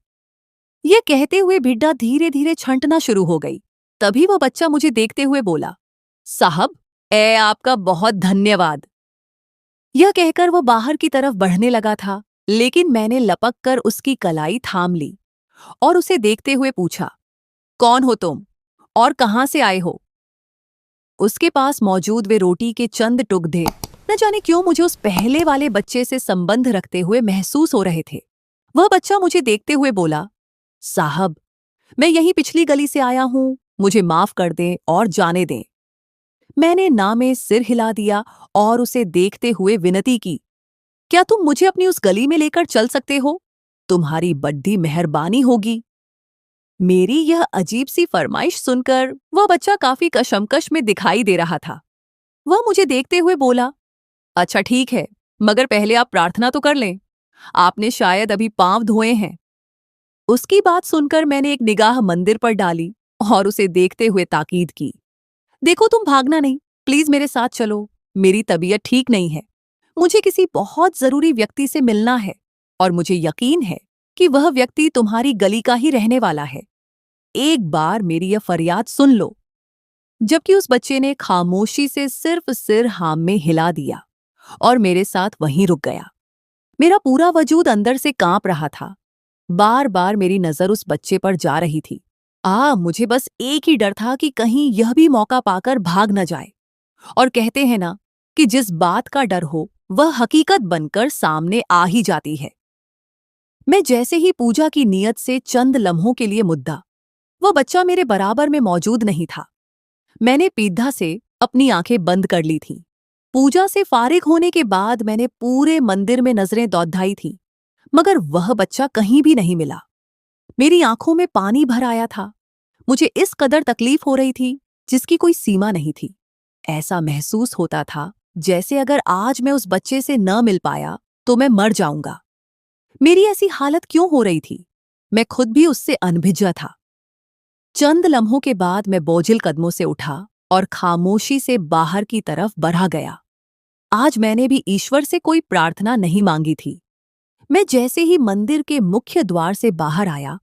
यह कहते हुए भिड्डा धीरे धीरे छंटना शुरू हो गई। तभी वह बच्चा मुझे देखते हुए बोला, साहब, आपका बहुत धन्यवाद। यह कहकर वह बाहर की तरफ बढ़ने लगा था, लेकिन मैंने लपक कर उसकी कलाई थाम ली और उसे देखते हुए पूछा, कौन हो तुम और कहां से आए हो? उसके पास मौजूद वे रोटी के चंद टुकड़े न जाने क्यों मुझे उस पहले वाले बच्चे से संबंध रखते हुए महसूस हो रहे थे। वह बच्चा मुझे देखते हुए बोला, साहब, मैं यही पिछली गली से आया हूं, मुझे माफ कर दें और जाने दें। मैंने ना में सिर हिला दिया और उसे देखते हुए विनती की, क्या तुम मुझे अपनी उस गली में लेकर चल सकते हो? तुम्हारी बड्डी मेहरबानी होगी। मेरी यह अजीब सी फरमाइश सुनकर वह बच्चा काफी कशमकश में दिखाई दे रहा था। वह मुझे देखते हुए बोला, अच्छा ठीक है, मगर पहले आप प्रार्थना तो कर लें। आपने शायद अभी पांव धोए हैं। उसकी बात सुनकर मैंने एक निगाह मंदिर पर डाली और उसे देखते हुए ताकीद की, देखो, तुम भागना नहीं, प्लीज मेरे साथ चलो। मेरी तबीयत ठीक नहीं है। मुझे किसी बहुत जरूरी व्यक्ति से मिलना है और मुझे यकीन है कि वह व्यक्ति तुम्हारी गली का ही रहने वाला है। एक बार मेरी यह फरियाद सुन लो। जबकि उस बच्चे ने खामोशी से सिर्फ सिर हाम में हिला दिया और मेरे साथ वहीं रुक गया। मेरा पूरा वजूद अंदर से कांप रहा था। बार बार मेरी नजर उस बच्चे पर जा रही थी। मुझे बस एक ही डर था कि कहीं यह भी मौका पाकर भाग न जाए। और कहते हैं ना कि जिस बात का डर हो वह हकीकत बनकर सामने आ ही जाती है। मैं जैसे ही पूजा की नीयत से चंद लम्हों के लिए मुद्दा, वह बच्चा मेरे बराबर में मौजूद नहीं था। मैंने पीढ़ा से अपनी आंखें बंद कर ली थीं। पूजा से फारिग होने के बाद मैंने पूरे मंदिर में नजरें दौड़ाई थी, मगर वह बच्चा कहीं भी नहीं मिला। मेरी आंखों में पानी भर आया था। मुझे इस कदर तकलीफ हो रही थी जिसकी कोई सीमा नहीं थी। ऐसा महसूस होता था जैसे अगर आज मैं उस बच्चे से न मिल पाया तो मैं मर जाऊंगा। मेरी ऐसी हालत क्यों हो रही थी? मैं खुद भी उससे अनभिजा था। चंद लम्हों के बाद मैं बोझिल कदमों से उठा और खामोशी से बाहर की तरफ बढ़ा गया। आज मैंने भी ईश्वर से कोई प्रार्थना नहीं मांगी थी। मैं जैसे ही मंदिर के मुख्य द्वार से बाहर आया,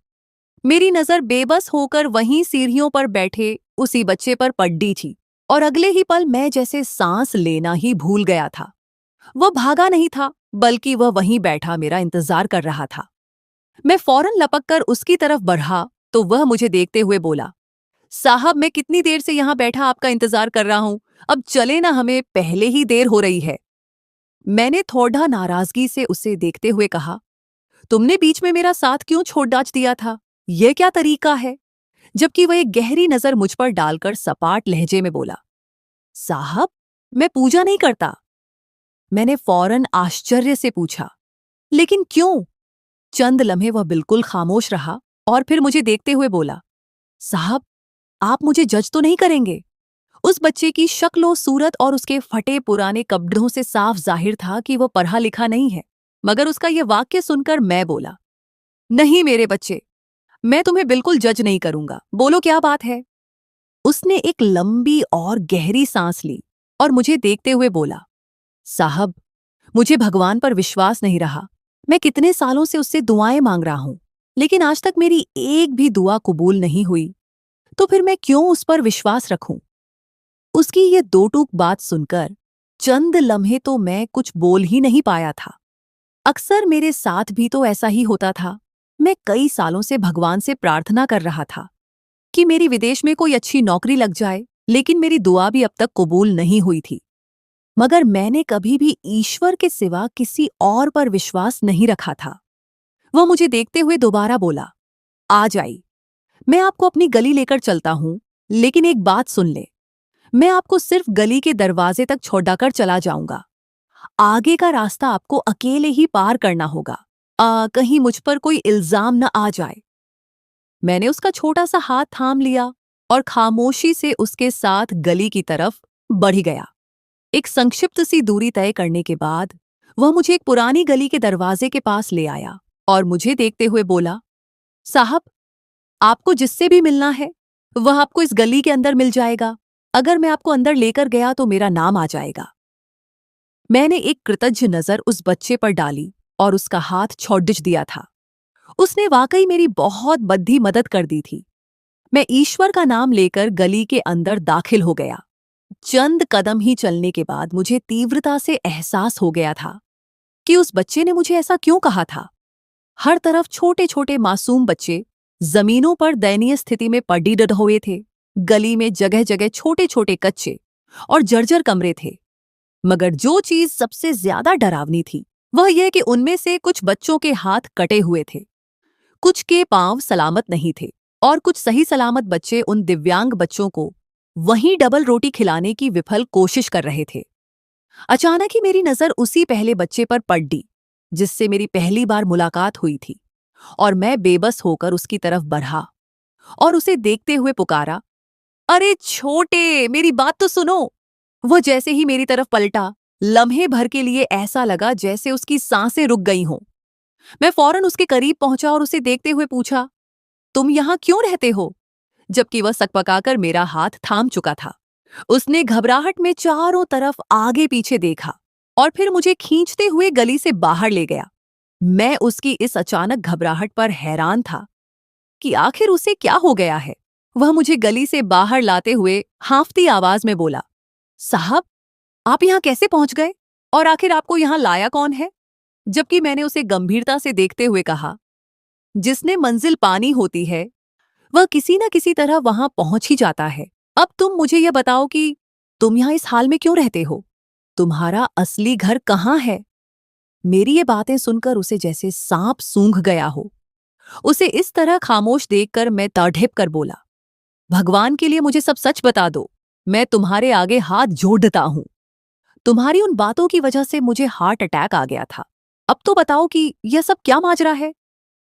मेरी नजर बेबस होकर वहीं सीढ़ियों पर बैठे उसी बच्चे पर पड़ी थी और अगले ही पल मैं जैसे सांस लेना ही भूल गया था। वह भागा नहीं था, बल्कि वह वहीं बैठा मेरा इंतजार कर रहा था। मैं फौरन लपक कर उसकी तरफ बढ़ा तो वह मुझे देखते हुए बोला, साहब मैं कितनी देर से यहाँ बैठा आपका इंतजार कर रहा हूँ, अब चले ना, हमें पहले ही देर हो रही है। मैंने थोड़ा नाराजगी से उसे देखते हुए कहा, तुमने बीच में मेरा साथ क्यों छोड़ डाच दिया था? यह क्या तरीका है? जबकि वह एक गहरी नजर मुझ पर डालकर सपाट लहजे में बोला, साहब मैं पूजा नहीं करता। मैंने फौरन आश्चर्य से पूछा, लेकिन क्यों? चंद लम्हे वह बिल्कुल खामोश रहा और फिर मुझे देखते हुए बोला, साहब आप मुझे जज तो नहीं करेंगे? उस बच्चे की शक्ल व सूरत और उसके फटे पुराने कपड़ों से साफ जाहिर था कि वह पढ़ा लिखा नहीं है। मगर उसका यह वाक्य सुनकर मैं बोला, नहीं मेरे बच्चे, मैं तुम्हें बिल्कुल जज नहीं करूंगा, बोलो क्या बात है? उसने एक लंबी और गहरी सांस ली और मुझे देखते हुए बोला, साहब मुझे भगवान पर विश्वास नहीं रहा। मैं कितने सालों से उससे दुआएं मांग रहा हूं, लेकिन आज तक मेरी एक भी दुआ कबूल नहीं हुई, तो फिर मैं क्यों उस पर विश्वास रखूं? उसकी ये दो टूक बात सुनकर चंद लम्हे तो मैं कुछ बोल ही नहीं पाया था। अक्सर मेरे साथ भी तो ऐसा ही होता था। मैं कई सालों से भगवान से प्रार्थना कर रहा था कि मेरी विदेश में कोई अच्छी नौकरी लग जाए, लेकिन मेरी दुआ भी अब तक कबूल नहीं हुई थी। मगर मैंने कभी भी ईश्वर के सिवा किसी और पर विश्वास नहीं रखा था। वह मुझे देखते हुए दोबारा बोला, आ जाई, मैं आपको अपनी गली लेकर चलता हूं, लेकिन एक बात सुन ले, मैं आपको सिर्फ गली के दरवाजे तक छोड़कर चला जाऊंगा। आगे का रास्ता आपको अकेले ही पार करना होगा। कहीं मुझ पर कोई इल्जाम न आ जाए। मैंने उसका छोटा सा हाथ थाम लिया और खामोशी से उसके साथ गली की तरफ बढ़ गया। एक संक्षिप्त सी दूरी तय करने के बाद वह मुझे एक पुरानी गली के दरवाजे के पास ले आया और मुझे देखते हुए बोला, साहब आपको जिससे भी मिलना है वह आपको इस गली के अंदर मिल जाएगा। अगर मैं आपको अंदर लेकर गया तो मेरा नाम आ जाएगा। मैंने एक कृतज्ञ नजर उस बच्चे पर डाली और उसका हाथ छोड़ दिया था। उसने वाकई मेरी बहुत बद्धी मदद कर दी थी। मैं ईश्वर का नाम लेकर गली के अंदर दाखिल हो गया। चंद कदम ही चलने के बाद मुझे तीव्रता से एहसास हो गया था कि उस बच्चे ने मुझे ऐसा क्यों कहा था। हर तरफ छोटे छोटे मासूम बच्चे जमीनों पर दयनीय स्थिति में पड़ी हुए थे। गली में जगह जगह छोटे छोटे कच्चे और जर्जर कमरे थे। मगर जो चीज सबसे ज्यादा डरावनी थी वह यह कि उनमें से कुछ बच्चों के हाथ कटे हुए थे, कुछ के पांव सलामत नहीं थे और कुछ सही सलामत बच्चे उन दिव्यांग बच्चों को वहीं डबल रोटी खिलाने की विफल कोशिश कर रहे थे। अचानक ही मेरी नजर उसी पहले बच्चे पर पड़ी जिससे मेरी पहली बार मुलाकात हुई थी और मैं बेबस होकर उसकी तरफ बढ़ा और उसे देखते हुए पुकारा, अरे छोटे, मेरी बात तो सुनो। वह जैसे ही मेरी तरफ पलटा, लम्हे भर के लिए ऐसा लगा जैसे उसकी सांसें रुक गई हों। मैं फौरन उसके करीब पहुंचा और उसे देखते हुए पूछा, तुम यहां क्यों रहते हो? जबकि वह सकपकाकर मेरा हाथ थाम चुका था। उसने घबराहट में चारों तरफ आगे पीछे देखा और फिर मुझे खींचते हुए गली से बाहर ले गया। मैं उसकी इस अचानक घबराहट पर हैरान था कि आखिर उसे क्या हो गया है। वह मुझे गली से बाहर लाते हुए हांफती आवाज में बोला, साहब आप यहां कैसे पहुंच गए और आखिर आपको यहां लाया कौन है? जबकि मैंने उसे गंभीरता से देखते हुए कहा, जिसने मंजिल पानी होती है वह किसी न किसी तरह वहां पहुंच ही जाता है। अब तुम मुझे यह बताओ कि तुम यहां इस हाल में क्यों रहते हो? तुम्हारा असली घर कहाँ है? मेरी ये बातें सुनकर उसे जैसे सांप सूंघ गया हो। उसे इस तरह खामोश देखकर मैं तड़िप कर बोला, भगवान के लिए मुझे सब सच बता दो। मैं तुम्हारे आगे हाथ जोड़ता हूं। तुम्हारी उन बातों की वजह से मुझे हार्ट अटैक आ गया था। अब तो बताओ कि यह सब क्या माजरा है?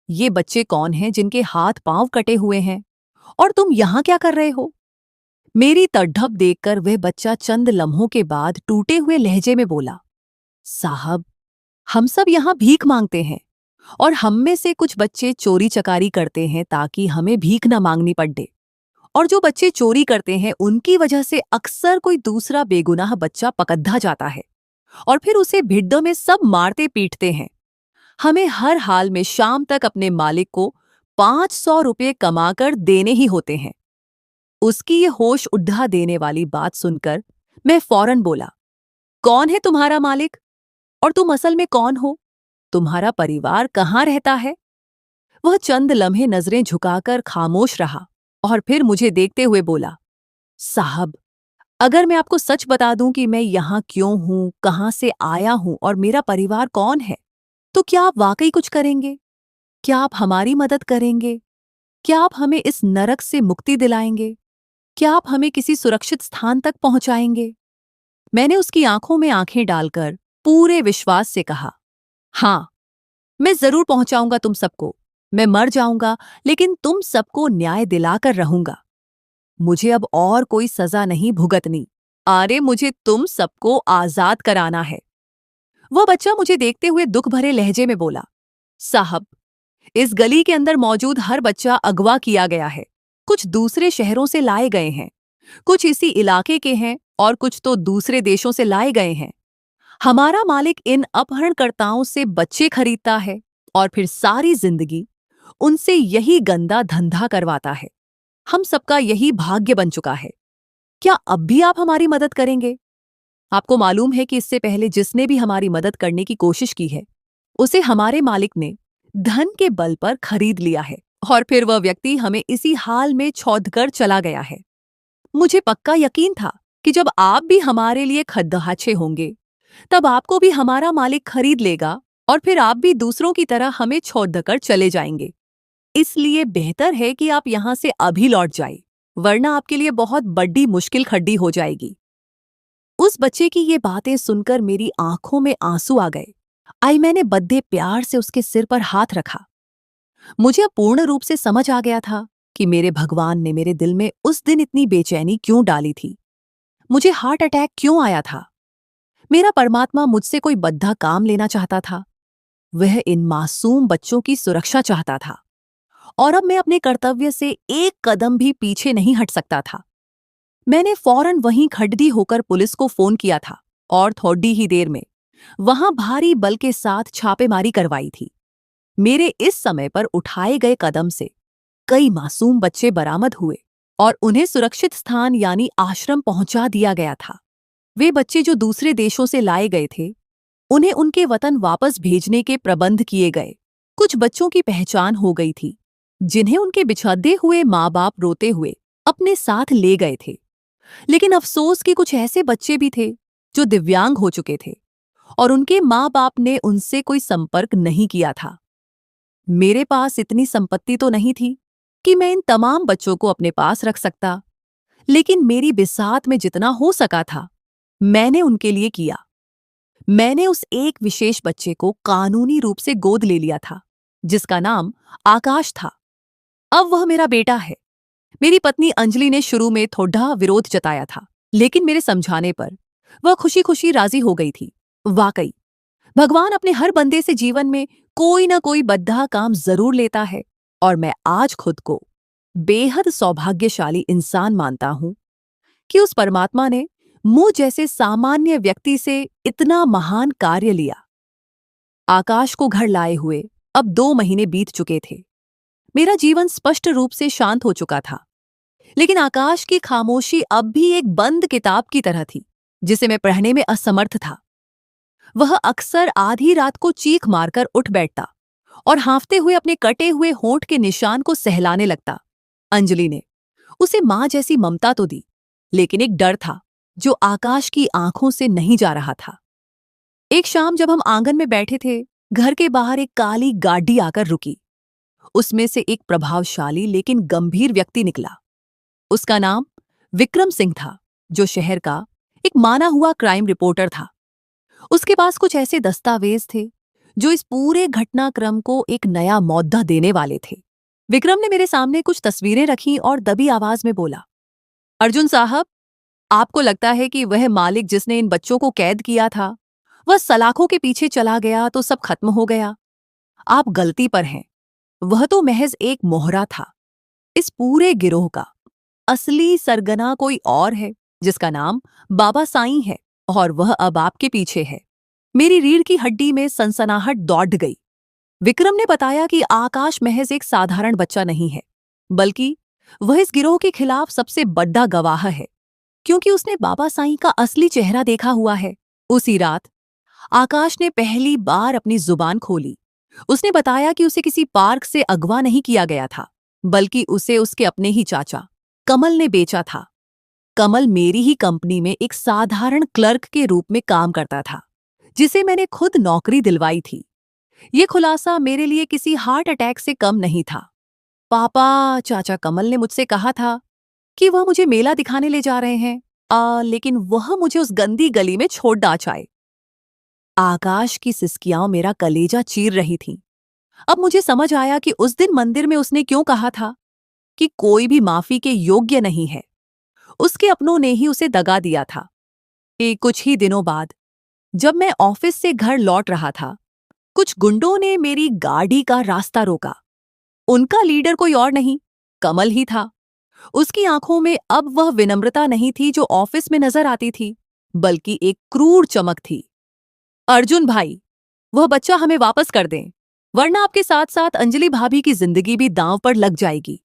ये बच्चे कौन हैं जिनके हाथ पांव कटे हुए हैं और तुम यहां क्या कर रहे हो? मेरी तड़प देखकर वह बच्चा चंद लम्हों के बाद टूटे हुए लहजे में बोला, साहब हम सब यहां भीख मांगते हैं और हम में से कुछ बच्चे चोरी चकारी करते हैं ताकि हमें भीख न मांगनी पड़े। और जो बच्चे चोरी करते हैं उनकी वजह से अक्सर कोई दूसरा बेगुनाह बच्चा पकड़ा जाता है और फिर उसे भिड्डों में सब मारते पीटते हैं। हमें हर हाल में शाम तक अपने मालिक को 500 रुपये कमाकर देने ही होते हैं। उसकी ये होश उड़ा देने वाली बात सुनकर मैं फौरन बोला, कौन है तुम्हारा मालिक? और तुम असल में कौन हो? तुम्हारा परिवार कहाँ रहता है? वह चंद लम्हे नजरें झुकाकर खामोश रहा और फिर मुझे देखते हुए बोला, साहब, अगर मैं आपको सच बता दूं कि मैं यहाँ क्यों हूं, कहाँ से आया हूं और मेरा परिवार कौन है, तो क्या आप वाकई कुछ करेंगे? क्या आप हमारी मदद करेंगे? क्या आप हमें इस नरक से मुक्ति दिलाएंगे? क्या आप हमें किसी सुरक्षित स्थान तक पहुंचाएंगे? मैंने उसकी आंखों में आंखें डालकर पूरे विश्वास से कहा, हाँ, मैं जरूर पहुंचाऊंगा तुम सबको। मैं मर जाऊंगा लेकिन तुम सबको न्याय दिलाकर रहूंगा। मुझे अब और कोई सजा नहीं भुगतनी। अरे मुझे तुम सबको आजाद कराना है। वह बच्चा मुझे देखते हुए दुख भरे लहजे में बोला, साहब, इस गली के अंदर मौजूद हर बच्चा अगवा किया गया है। कुछ दूसरे शहरों से लाए गए हैं, कुछ इसी इलाके के हैं और कुछ तो दूसरे देशों से लाए गए हैं। हमारा मालिक इन अपहरणकर्ताओं से बच्चे खरीदता है और फिर सारी जिंदगी उनसे यही गंदा धंधा करवाता है। हम सबका यही भाग्य बन चुका है। क्या अब भी आप हमारी मदद करेंगे? आपको मालूम है कि इससे पहले जिसने भी हमारी मदद करने की कोशिश की है, उसे हमारे मालिक ने धन के बल पर खरीद लिया है और फिर वह व्यक्ति हमें इसी हाल में छोड़कर चला गया है। मुझे पक्का यकीन था कि जब आप भी हमारे लिए खद्दहाचे होंगे, तब आपको भी हमारा मालिक खरीद लेगा और फिर आप भी दूसरों की तरह हमें छोड़कर चले जाएंगे। इसलिए बेहतर है कि आप यहां से अभी लौट जाए, वरना आपके लिए बहुत बड़ी मुश्किल खड़ी हो जाएगी। उस बच्चे की ये बातें सुनकर मेरी आंखों में आंसू आ गए। मैंने बद्दे प्यार से उसके सिर पर हाथ रखा। मुझे अब पूर्ण रूप से समझ आ गया था कि मेरे भगवान ने मेरे दिल में उस दिन इतनी बेचैनी क्यों डाली थी, मुझे हार्ट अटैक क्यों आया था। मेरा परमात्मा मुझसे कोई बद्धा काम लेना चाहता था। वह इन मासूम बच्चों की सुरक्षा चाहता था और अब मैं अपने कर्तव्य से एक कदम भी पीछे नहीं हट सकता था। मैंने फौरन वहीं खड़ी होकर पुलिस को फोन किया था और थोड़ी ही देर में वहां भारी बल के साथ छापेमारी करवाई थी। मेरे इस समय पर उठाए गए कदम से कई मासूम बच्चे बरामद हुए और उन्हें सुरक्षित स्थान यानी आश्रम पहुंचा दिया गया था। वे बच्चे जो दूसरे देशों से लाए गए थे, उन्हें उनके वतन वापस भेजने के प्रबंध किए गए। कुछ बच्चों की पहचान हो गई थी, जिन्हें उनके बिछड़े हुए माँ बाप रोते हुए अपने साथ ले गए थे। लेकिन अफसोस कि कुछ ऐसे बच्चे भी थे जो दिव्यांग हो चुके थे और उनके माँ बाप ने उनसे कोई संपर्क नहीं किया था। मेरे पास इतनी संपत्ति तो नहीं थी कि मैं इन तमाम बच्चों को अपने पास रख सकता, लेकिन मेरी बिसात में जितना हो सका था, मैंने उनके लिए किया। मैंने उस एक विशेष बच्चे को कानूनी रूप से गोद ले लिया था, जिसका नाम आकाश था। अब वह मेरा बेटा है। मेरी पत्नी अंजलि ने शुरू में थोड़ा विरोध जताया था, लेकिन मेरे समझाने पर वह खुशी खुशी राजी हो गई थी। वाकई भगवान अपने हर बंदे से जीवन में कोई ना कोई बद्धा काम जरूर लेता है और मैं आज खुद को बेहद सौभाग्यशाली इंसान मानता हूं कि उस परमात्मा ने मुझ जैसे सामान्य व्यक्ति से इतना महान कार्य लिया। आकाश को घर लाए हुए अब 2 महीने बीत चुके थे। मेरा जीवन स्पष्ट रूप से शांत हो चुका था, लेकिन आकाश की खामोशी अब भी एक बंद किताब की तरह थी, जिसे मैं पढ़ने में असमर्थ था। वह अक्सर आधी रात को चीख मारकर उठ बैठता और हाँफते हुए अपने कटे हुए होंठ के निशान को सहलाने लगता। अंजलि ने उसे मां जैसी ममता तो दी, लेकिन एक डर था जो आकाश की आंखों से नहीं जा रहा था। एक शाम जब हम आंगन में बैठे थे, घर के बाहर एक काली गाड़ी आकर रुकी। उसमें से एक प्रभावशाली लेकिन गंभीर व्यक्ति निकला। उसका नाम विक्रम सिंह था, जो शहर का एक माना हुआ क्राइम रिपोर्टर था। उसके पास कुछ ऐसे दस्तावेज थे जो इस पूरे घटनाक्रम को एक नया मौद्दा देने वाले थे। विक्रम ने मेरे सामने कुछ तस्वीरें रखीं और दबी आवाज में बोला, अर्जुन साहब, आपको लगता है कि वह मालिक जिसने इन बच्चों को कैद किया था, वह सलाखों के पीछे चला गया तो सब खत्म हो गया? आप गलती पर हैं। वह तो महज एक मोहरा था इस पूरे गिरोह का। असली सरगना कोई और है, जिसका नाम बाबा साईं है, और वह अब आपके पीछे है। मेरी रीढ़ की हड्डी में सनसनाहट दौड़ गई। विक्रम ने बताया कि आकाश महज एक साधारण बच्चा नहीं है, बल्कि वह इस गिरोह के खिलाफ सबसे बड़ा गवाह है, क्योंकि उसने बाबा साईं का असली चेहरा देखा हुआ है। उसी रात आकाश ने पहली बार अपनी जुबान खोली। उसने बताया कि उसे किसी पार्क से अगवा नहीं किया गया था, बल्कि उसे उसके अपने ही चाचा कमल ने बेचा था। कमल मेरी ही कंपनी में एक साधारण क्लर्क के रूप में काम करता था, जिसे मैंने खुद नौकरी दिलवाई थी। ये खुलासा मेरे लिए किसी हार्ट अटैक से कम नहीं था। पापा, चाचा कमल ने मुझसे कहा था कि वह मुझे मेला दिखाने ले जा रहे हैं, लेकिन वह मुझे उस गंदी गली में छोड़ ना आए। आकाश की सिसकियां मेरा कलेजा चीर रही थीं। अब मुझे समझ आया कि उस दिन मंदिर में उसने क्यों कहा था कि कोई भी माफी के योग्य नहीं है। उसके अपनों ने ही उसे दगा दिया था। कुछ ही दिनों बाद जब मैं ऑफिस से घर लौट रहा था, कुछ गुंडों ने मेरी गाड़ी का रास्ता रोका। उनका लीडर कोई और नहीं, कमल ही था। उसकी आंखों में अब वह विनम्रता नहीं थी जो ऑफिस में नजर आती थी, बल्कि एक क्रूर चमक थी। अर्जुन भाई, वह बच्चा हमें वापस कर दें, वरना आपके साथ साथ अंजलि भाभी की जिंदगी भी दांव पर लग जाएगी।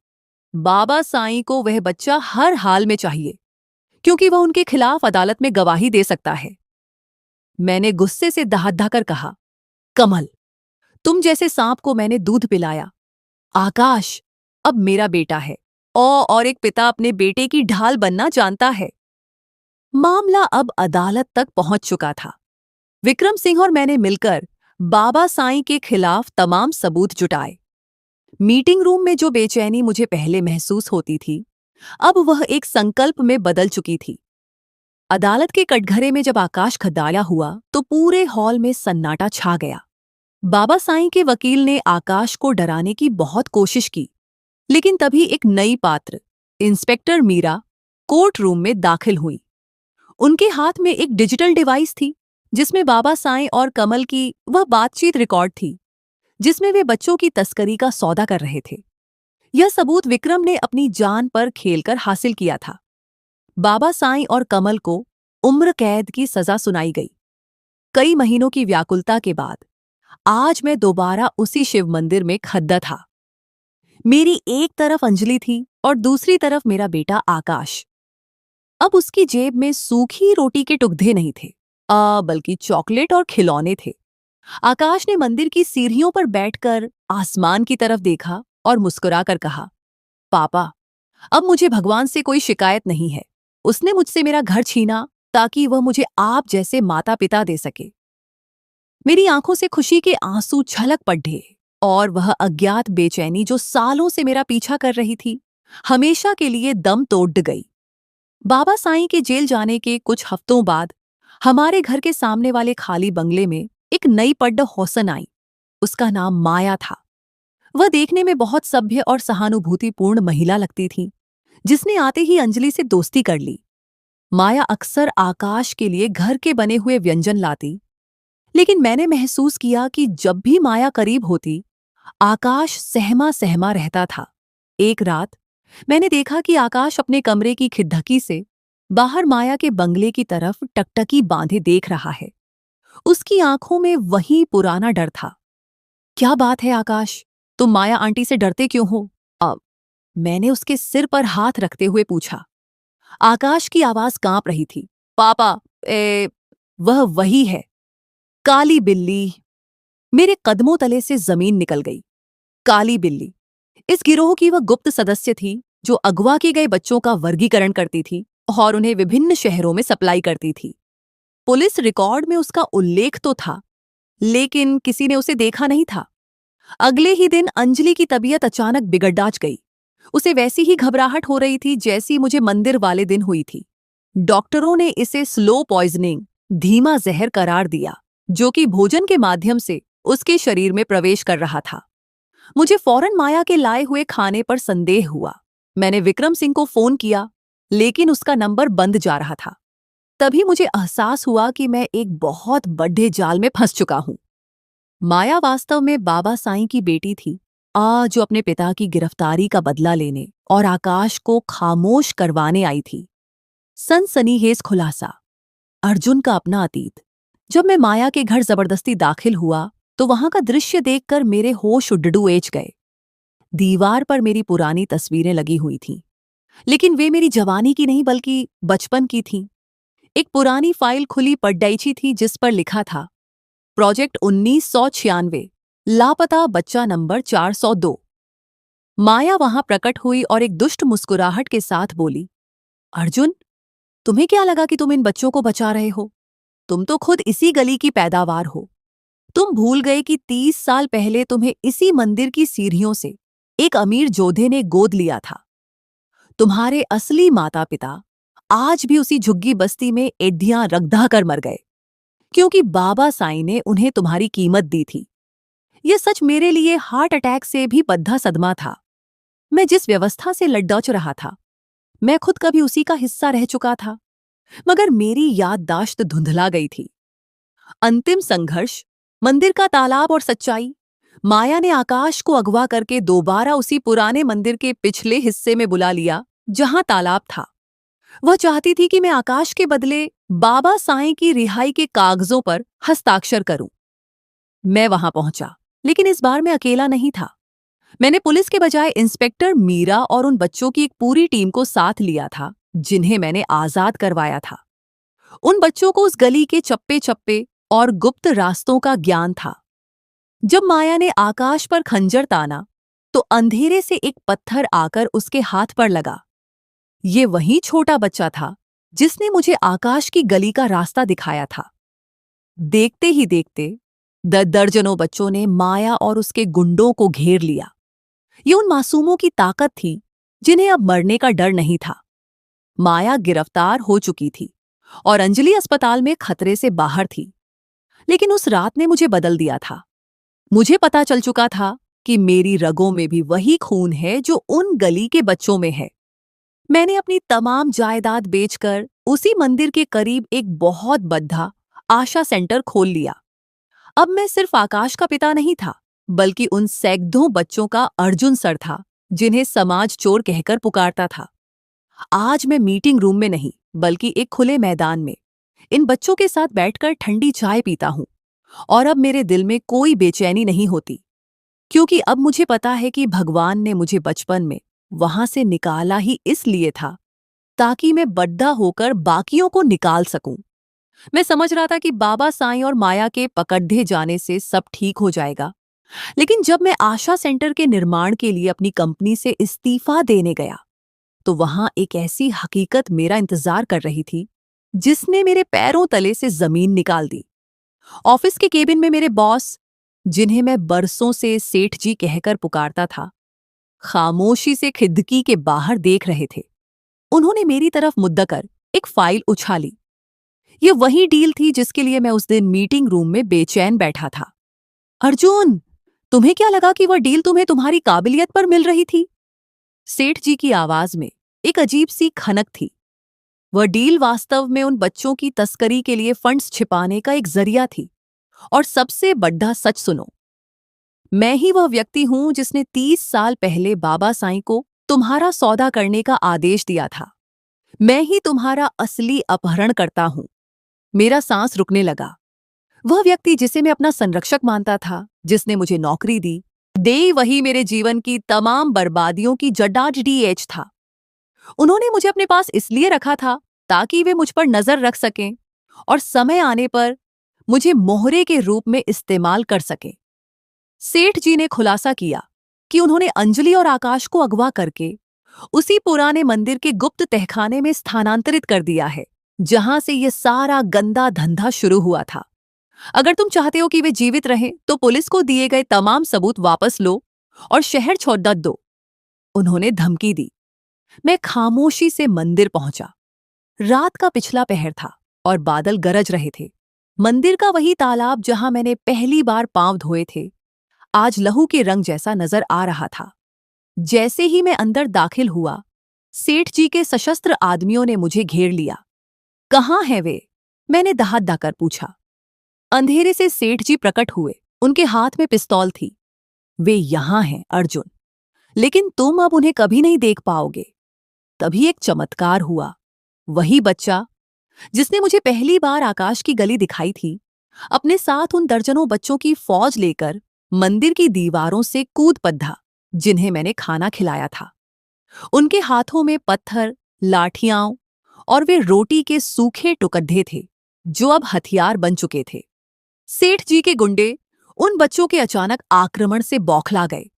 बाबा साईं को वह बच्चा हर हाल में चाहिए, क्योंकि वह उनके खिलाफ अदालत में गवाही दे सकता है। मैंने गुस्से से दहाड़ कहा, कमल, तुम जैसे सांप को मैंने दूध पिलाया। आकाश अब मेरा बेटा है, और एक पिता अपने बेटे की ढाल बनना जानता है। मामला अब अदालत तक पहुंच चुका था। विक्रम सिंह और मैंने मिलकर बाबा साईं के खिलाफ तमाम सबूत जुटाए। मीटिंग रूम में जो बेचैनी मुझे पहले महसूस होती थी, अब वह एक संकल्प में बदल चुकी थी। अदालत के कटघरे में जब आकाश खदाया हुआ तो पूरे हॉल में सन्नाटा छा गया। बाबा साईं के वकील ने आकाश को डराने की बहुत कोशिश की, लेकिन तभी एक नई पात्र, इंस्पेक्टर मीरा, कोर्ट रूम में दाखिल हुई। उनके हाथ में एक डिजिटल डिवाइस थी, जिसमें बाबा साईं और कमल की वह बातचीत रिकॉर्ड थी, जिसमें वे बच्चों की तस्करी का सौदा कर रहे थे। यह सबूत विक्रम ने अपनी जान पर खेलकर हासिल किया था। बाबा साईं और कमल को उम्र कैद की सजा सुनाई गई। कई महीनों की व्याकुलता के बाद आज मैं दोबारा उसी शिव मंदिर में खद्दा था। मेरी एक तरफ अंजलि थी और दूसरी तरफ मेरा बेटा आकाश। अब उसकी जेब में सूखी रोटी के टुकड़े नहीं थे, बल्कि चॉकलेट और खिलौने थे। आकाश ने मंदिर की सीढ़ियों पर बैठकर आसमान की तरफ देखा और मुस्कुराकर कहा, पापा, अब मुझे भगवान से कोई शिकायत नहीं है। उसने मुझसे मेरा घर छीना ताकि वह मुझे आप जैसे माता पिता दे सके। मेरी आंखों से खुशी के आंसू छलक पड़े, और वह अज्ञात बेचैनी जो सालों से मेरा पीछा कर रही थी, हमेशा के लिए दम तोड़ गई। बाबा साईं के जेल जाने के कुछ हफ्तों बाद हमारे घर के सामने वाले खाली बंगले में एक नई पड्ड हौसन आई। उसका नाम माया था। वह देखने में बहुत सभ्य और सहानुभूतिपूर्ण महिला लगती थी, जिसने आते ही अंजलि से दोस्ती कर ली। माया अक्सर आकाश के लिए घर के बने हुए व्यंजन लाती, लेकिन मैंने महसूस किया कि जब भी माया करीब होती, आकाश सहमा सहमा रहता था। एक रात मैंने देखा कि आकाश अपने कमरे की खिड़की से बाहर माया के बंगले की तरफ टकटकी बांधे देख रहा है। उसकी आंखों में वही पुराना डर था। क्या बात है आकाश, तुम माया आंटी से डरते क्यों हो? अब मैंने उसके सिर पर हाथ रखते हुए पूछा। आकाश की आवाज कांप रही थी। पापा, वह वही है, काली बिल्ली। मेरे कदमों तले से जमीन निकल गई। काली बिल्ली इस गिरोह की वह गुप्त सदस्य थी जो अगवा किए गए बच्चों का वर्गीकरण करती थी और उन्हें विभिन्न शहरों में सप्लाई करती थी। पुलिस रिकॉर्ड में उसका उल्लेख तो था, लेकिन किसी ने उसे देखा नहीं था। अगले ही दिन अंजलि की तबीयत अचानक बिगड़ाज गई। उसे वैसी ही घबराहट हो रही थी जैसी मुझे मंदिर वाले दिन हुई थी। डॉक्टरों ने इसे स्लो पॉइजनिंग, धीमा जहर करार दिया, जो कि भोजन के माध्यम से उसके शरीर में प्रवेश कर रहा था। मुझे फौरन माया के लाए हुए खाने पर संदेह हुआ। मैंने विक्रम सिंह को फोन किया, लेकिन उसका नंबर बंद जा रहा था। तभी मुझे एहसास हुआ कि मैं एक बहुत बड़े जाल में फंस चुका हूं। माया वास्तव में बाबा साईं की बेटी थी, जो अपने पिता की गिरफ्तारी का बदला लेने और आकाश को खामोश करवाने आई थी। सनसनीखेज खुलासा, अर्जुन का अपना अतीत। जब मैं माया के घर जबरदस्ती दाखिल हुआ तो वहां का दृश्य देखकर मेरे होश उड्डू एज गए। दीवार पर मेरी पुरानी तस्वीरें लगी हुई थीं, लेकिन वे मेरी जवानी की नहीं बल्कि बचपन की थीं। एक पुरानी फाइल खुली पड्डैची थी जिस पर लिखा था, प्रोजेक्ट 1996, लापता बच्चा नंबर 402। माया वहां प्रकट हुई और एक दुष्ट मुस्कुराहट के साथ बोली, अर्जुन, तुम्हें क्या लगा कि तुम इन बच्चों को बचा रहे हो? तुम तो खुद इसी गली की पैदावार हो। तुम भूल गए कि 30 साल पहले तुम्हें इसी मंदिर की सीढ़ियों से एक अमीर जोधे ने गोद लिया था। तुम्हारे असली माता पिता आज भी उसी झुग्गी बस्ती में एड्डियां रगधा कर मर गए, क्योंकि बाबा साईं ने उन्हें तुम्हारी कीमत दी थी। यह सच मेरे लिए हार्ट अटैक से भी बद्धा सदमा था। मैं जिस व्यवस्था से लड़दौच रहा था, मैं खुद कभी उसी का हिस्सा रह चुका था, मगर मेरी याददाश्त धुंधला गई थी। अंतिम संघर्ष, मंदिर का तालाब और सच्चाई। माया ने आकाश को अगवा करके दोबारा उसी पुराने मंदिर के पिछले हिस्से में बुला लिया जहां तालाब था। वह चाहती थी कि मैं आकाश के बदले बाबा साईं की रिहाई के कागजों पर हस्ताक्षर करूं। मैं वहां पहुंचा, लेकिन इस बार मैं अकेला नहीं था। मैंने पुलिस के बजाय इंस्पेक्टर मीरा और उन बच्चों की एक पूरी टीम को साथ लिया था जिन्हें मैंने आजाद करवाया था। उन बच्चों को उस गली के चप्पे चप्पे और गुप्त रास्तों का ज्ञान था। जब माया ने आकाश पर खंजर ताना तो अंधेरे से एक पत्थर आकर उसके हाथ पर लगा। ये वही छोटा बच्चा था जिसने मुझे आकाश की गली का रास्ता दिखाया था। देखते ही देखते दर्जनों बच्चों ने माया और उसके गुंडों को घेर लिया। ये उन मासूमों की ताकत थी जिन्हें अब मरने का डर नहीं था। माया गिरफ्तार हो चुकी थी और अंजलि अस्पताल में खतरे से बाहर थी, लेकिन उस रात ने मुझे बदल दिया था। मुझे पता चल चुका था कि मेरी रगों में भी वही खून है जो उन गली के बच्चों में है। मैंने अपनी तमाम जायदाद बेचकर उसी मंदिर के करीब एक बहुत बड़ा आशा सेंटर खोल लिया। अब मैं सिर्फ आकाश का पिता नहीं था, बल्कि उन सैकड़ों बच्चों का अर्जुन सर था जिन्हें समाज चोर कहकर पुकारता था। आज मैं मीटिंग रूम में नहीं, बल्कि एक खुले मैदान में इन बच्चों के साथ बैठकर ठंडी चाय पीता हूं, और अब मेरे दिल में कोई बेचैनी नहीं होती, क्योंकि अब मुझे पता है कि भगवान ने मुझे बचपन में वहां से निकाला ही इसलिए था ताकि मैं बड्ढा होकर बाकियों को निकाल सकूं। मैं समझ रहा था कि बाबा साईं और माया के पकड़े जाने से सब ठीक हो जाएगा, लेकिन जब मैं आशा सेंटर के निर्माण के लिए अपनी कंपनी से इस्तीफा देने गया तो वहां एक ऐसी हकीकत मेरा इंतजार कर रही थी जिसने मेरे पैरों तले से जमीन निकाल दी। ऑफिस के केबिन में मेरे बॉस, जिन्हें मैं बरसों से सेठ जी कहकर पुकारता था, खामोशी से खिड़की के बाहर देख रहे थे। उन्होंने मेरी तरफ मुद्दा कर एक फाइल उछाली। ये वही डील थी जिसके लिए मैं उस दिन मीटिंग रूम में बेचैन बैठा था। अर्जुन, तुम्हें क्या लगा कि वह डील तुम्हें तुम्हारी काबिलियत पर मिल रही थी? सेठ जी की आवाज में एक अजीब सी खनक थी। वह डील वास्तव में उन बच्चों की तस्करी के लिए फंड्स छिपाने का एक जरिया थी। और सबसे बड़ा सच सुनो, मैं ही वह व्यक्ति हूं जिसने 30 साल पहले बाबा साईं को तुम्हारा सौदा करने का आदेश दिया था। मैं ही तुम्हारा असली अपहरणकर्ता हूं। मेरा सांस रुकने लगा। वह व्यक्ति जिसे मैं अपना संरक्षक मानता था, जिसने मुझे नौकरी दी, दे वही मेरे जीवन की तमाम बर्बादियों की जड्डाजडीएच था। उन्होंने मुझे अपने पास इसलिए रखा था ताकि वे मुझ पर नजर रख सकें और समय आने पर मुझे मोहरे के रूप में इस्तेमाल कर सकें। सेठ जी ने खुलासा किया कि उन्होंने अंजलि और आकाश को अगवा करके उसी पुराने मंदिर के गुप्त तहखाने में स्थानांतरित कर दिया है, जहां से यह सारा गंदा धंधा शुरू हुआ था। अगर तुम चाहते हो कि वे जीवित रहें, तो पुलिस को दिए गए तमाम सबूत वापस लो और शहर छोड़ दो, उन्होंने धमकी दी। मैं खामोशी से मंदिर पहुंचा। रात का पिछला पहर था और बादल गरज रहे थे। मंदिर का वही तालाब जहां मैंने पहली बार पांव धोए थे, आज लहू के रंग जैसा नजर आ रहा था। जैसे ही मैं अंदर दाखिल हुआ, सेठ जी के सशस्त्र आदमियों ने मुझे घेर लिया। कहाँ हैं वे? मैंने दहाड़-दाकर पूछा। अंधेरे से सेठ जी प्रकट हुए। उनके हाथ में पिस्तौल थी। वे यहां हैं अर्जुन। लेकिन तुम अब उन्हें कभी नहीं देख पाओगे। तभी एक चमत्कार हुआ। वही बच्चा जिसने मुझे पहली बार आकाश की गली दिखाई थी, अपने साथ उन दर्जनों बच्चों की फौज लेकर मंदिर की दीवारों से कूद पद्धा, जिन्हें मैंने खाना खिलाया था। उनके हाथों में पत्थर, लाठियां और वे रोटी के सूखे टुकड़े थे, जो अब हथियार बन चुके थे। सेठ जी के गुंडे उन बच्चों के अचानक आक्रमण से बौखला गए।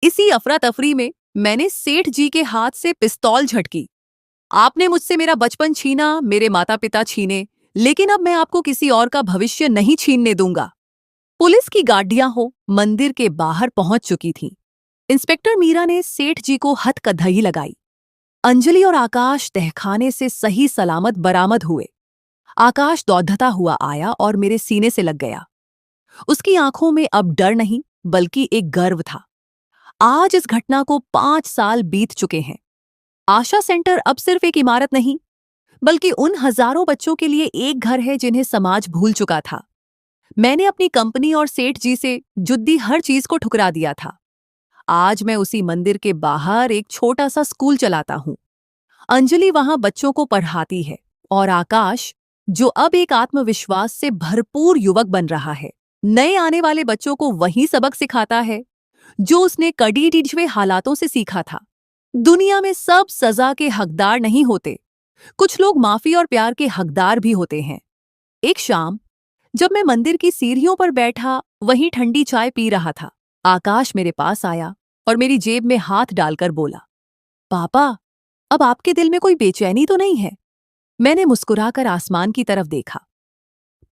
इसी अफरा तफरी में मैंने सेठ जी के हाथ से पिस्तौल झटकी। आपने मुझसे मेरा बचपन छीना, मेरे माता पिता छीने, लेकिन अब मैं आपको किसी और का भविष्य नहीं छीनने दूंगा। पुलिस की गाड़ियां मंदिर के बाहर पहुंच चुकी थीं। इंस्पेक्टर मीरा ने सेठ जी को हथकड़घी लगाई। अंजलि और आकाश तहखाने से सही सलामत बरामद हुए। आकाश दौड़ता हुआ आया और मेरे सीने से लग गया। उसकी आंखों में अब डर नहीं, बल्कि एक गर्व था। आज इस घटना को 5 साल बीत चुके हैं। आशा सेंटर अब सिर्फ एक इमारत नहीं, बल्कि उन हजारों बच्चों के लिए एक घर है जिन्हें समाज भूल चुका था। मैंने अपनी कंपनी और सेठ जी से जुद्दी हर चीज को ठुकरा दिया था। आज मैं उसी मंदिर के बाहर एक छोटा सा स्कूल चलाता हूँ। अंजलि वहां बच्चों को पढ़ाती है और आकाश, जो अब एक आत्मविश्वास से भरपूर युवक बन रहा है, नए आने वाले बच्चों को वही सबक सिखाता है जो उसने कड़ी डिजवे हालातों से सीखा था। दुनिया में सब सजा के हकदार नहीं होते, कुछ लोग माफी और प्यार के हकदार भी होते हैं। एक शाम जब मैं मंदिर की सीढ़ियों पर बैठा वहीं ठंडी चाय पी रहा था, आकाश मेरे पास आया और मेरी जेब में हाथ डालकर बोला, पापा, अब आपके दिल में कोई बेचैनी तो नहीं है? मैंने मुस्कुराकर आसमान की तरफ देखा।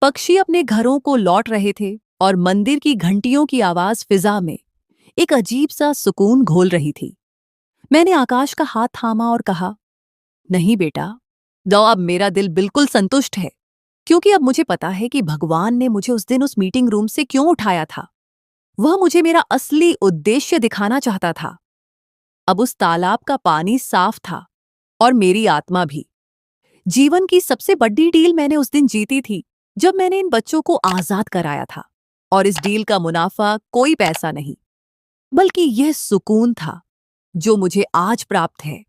पक्षी अपने घरों को लौट रहे थे और मंदिर की घंटियों की आवाज फिजा में एक अजीब सा सुकून घोल रही थी। मैंने आकाश का हाथ थामा और कहा, नहीं बेटा, दो, अब मेरा दिल बिल्कुल संतुष्ट है, क्योंकि अब मुझे पता है कि भगवान ने मुझे उस दिन उस मीटिंग रूम से क्यों उठाया था। वह मुझे मेरा असली उद्देश्य दिखाना चाहता था। अब उस तालाब का पानी साफ था और मेरी आत्मा भी। जीवन की सबसे बड़ी डील मैंने उस दिन जीती थी, जब मैंने इन बच्चों को आजाद कराया था। और इस डील का मुनाफा कोई पैसा नहीं, बल्कि यह सुकून था जो मुझे आज प्राप्त है।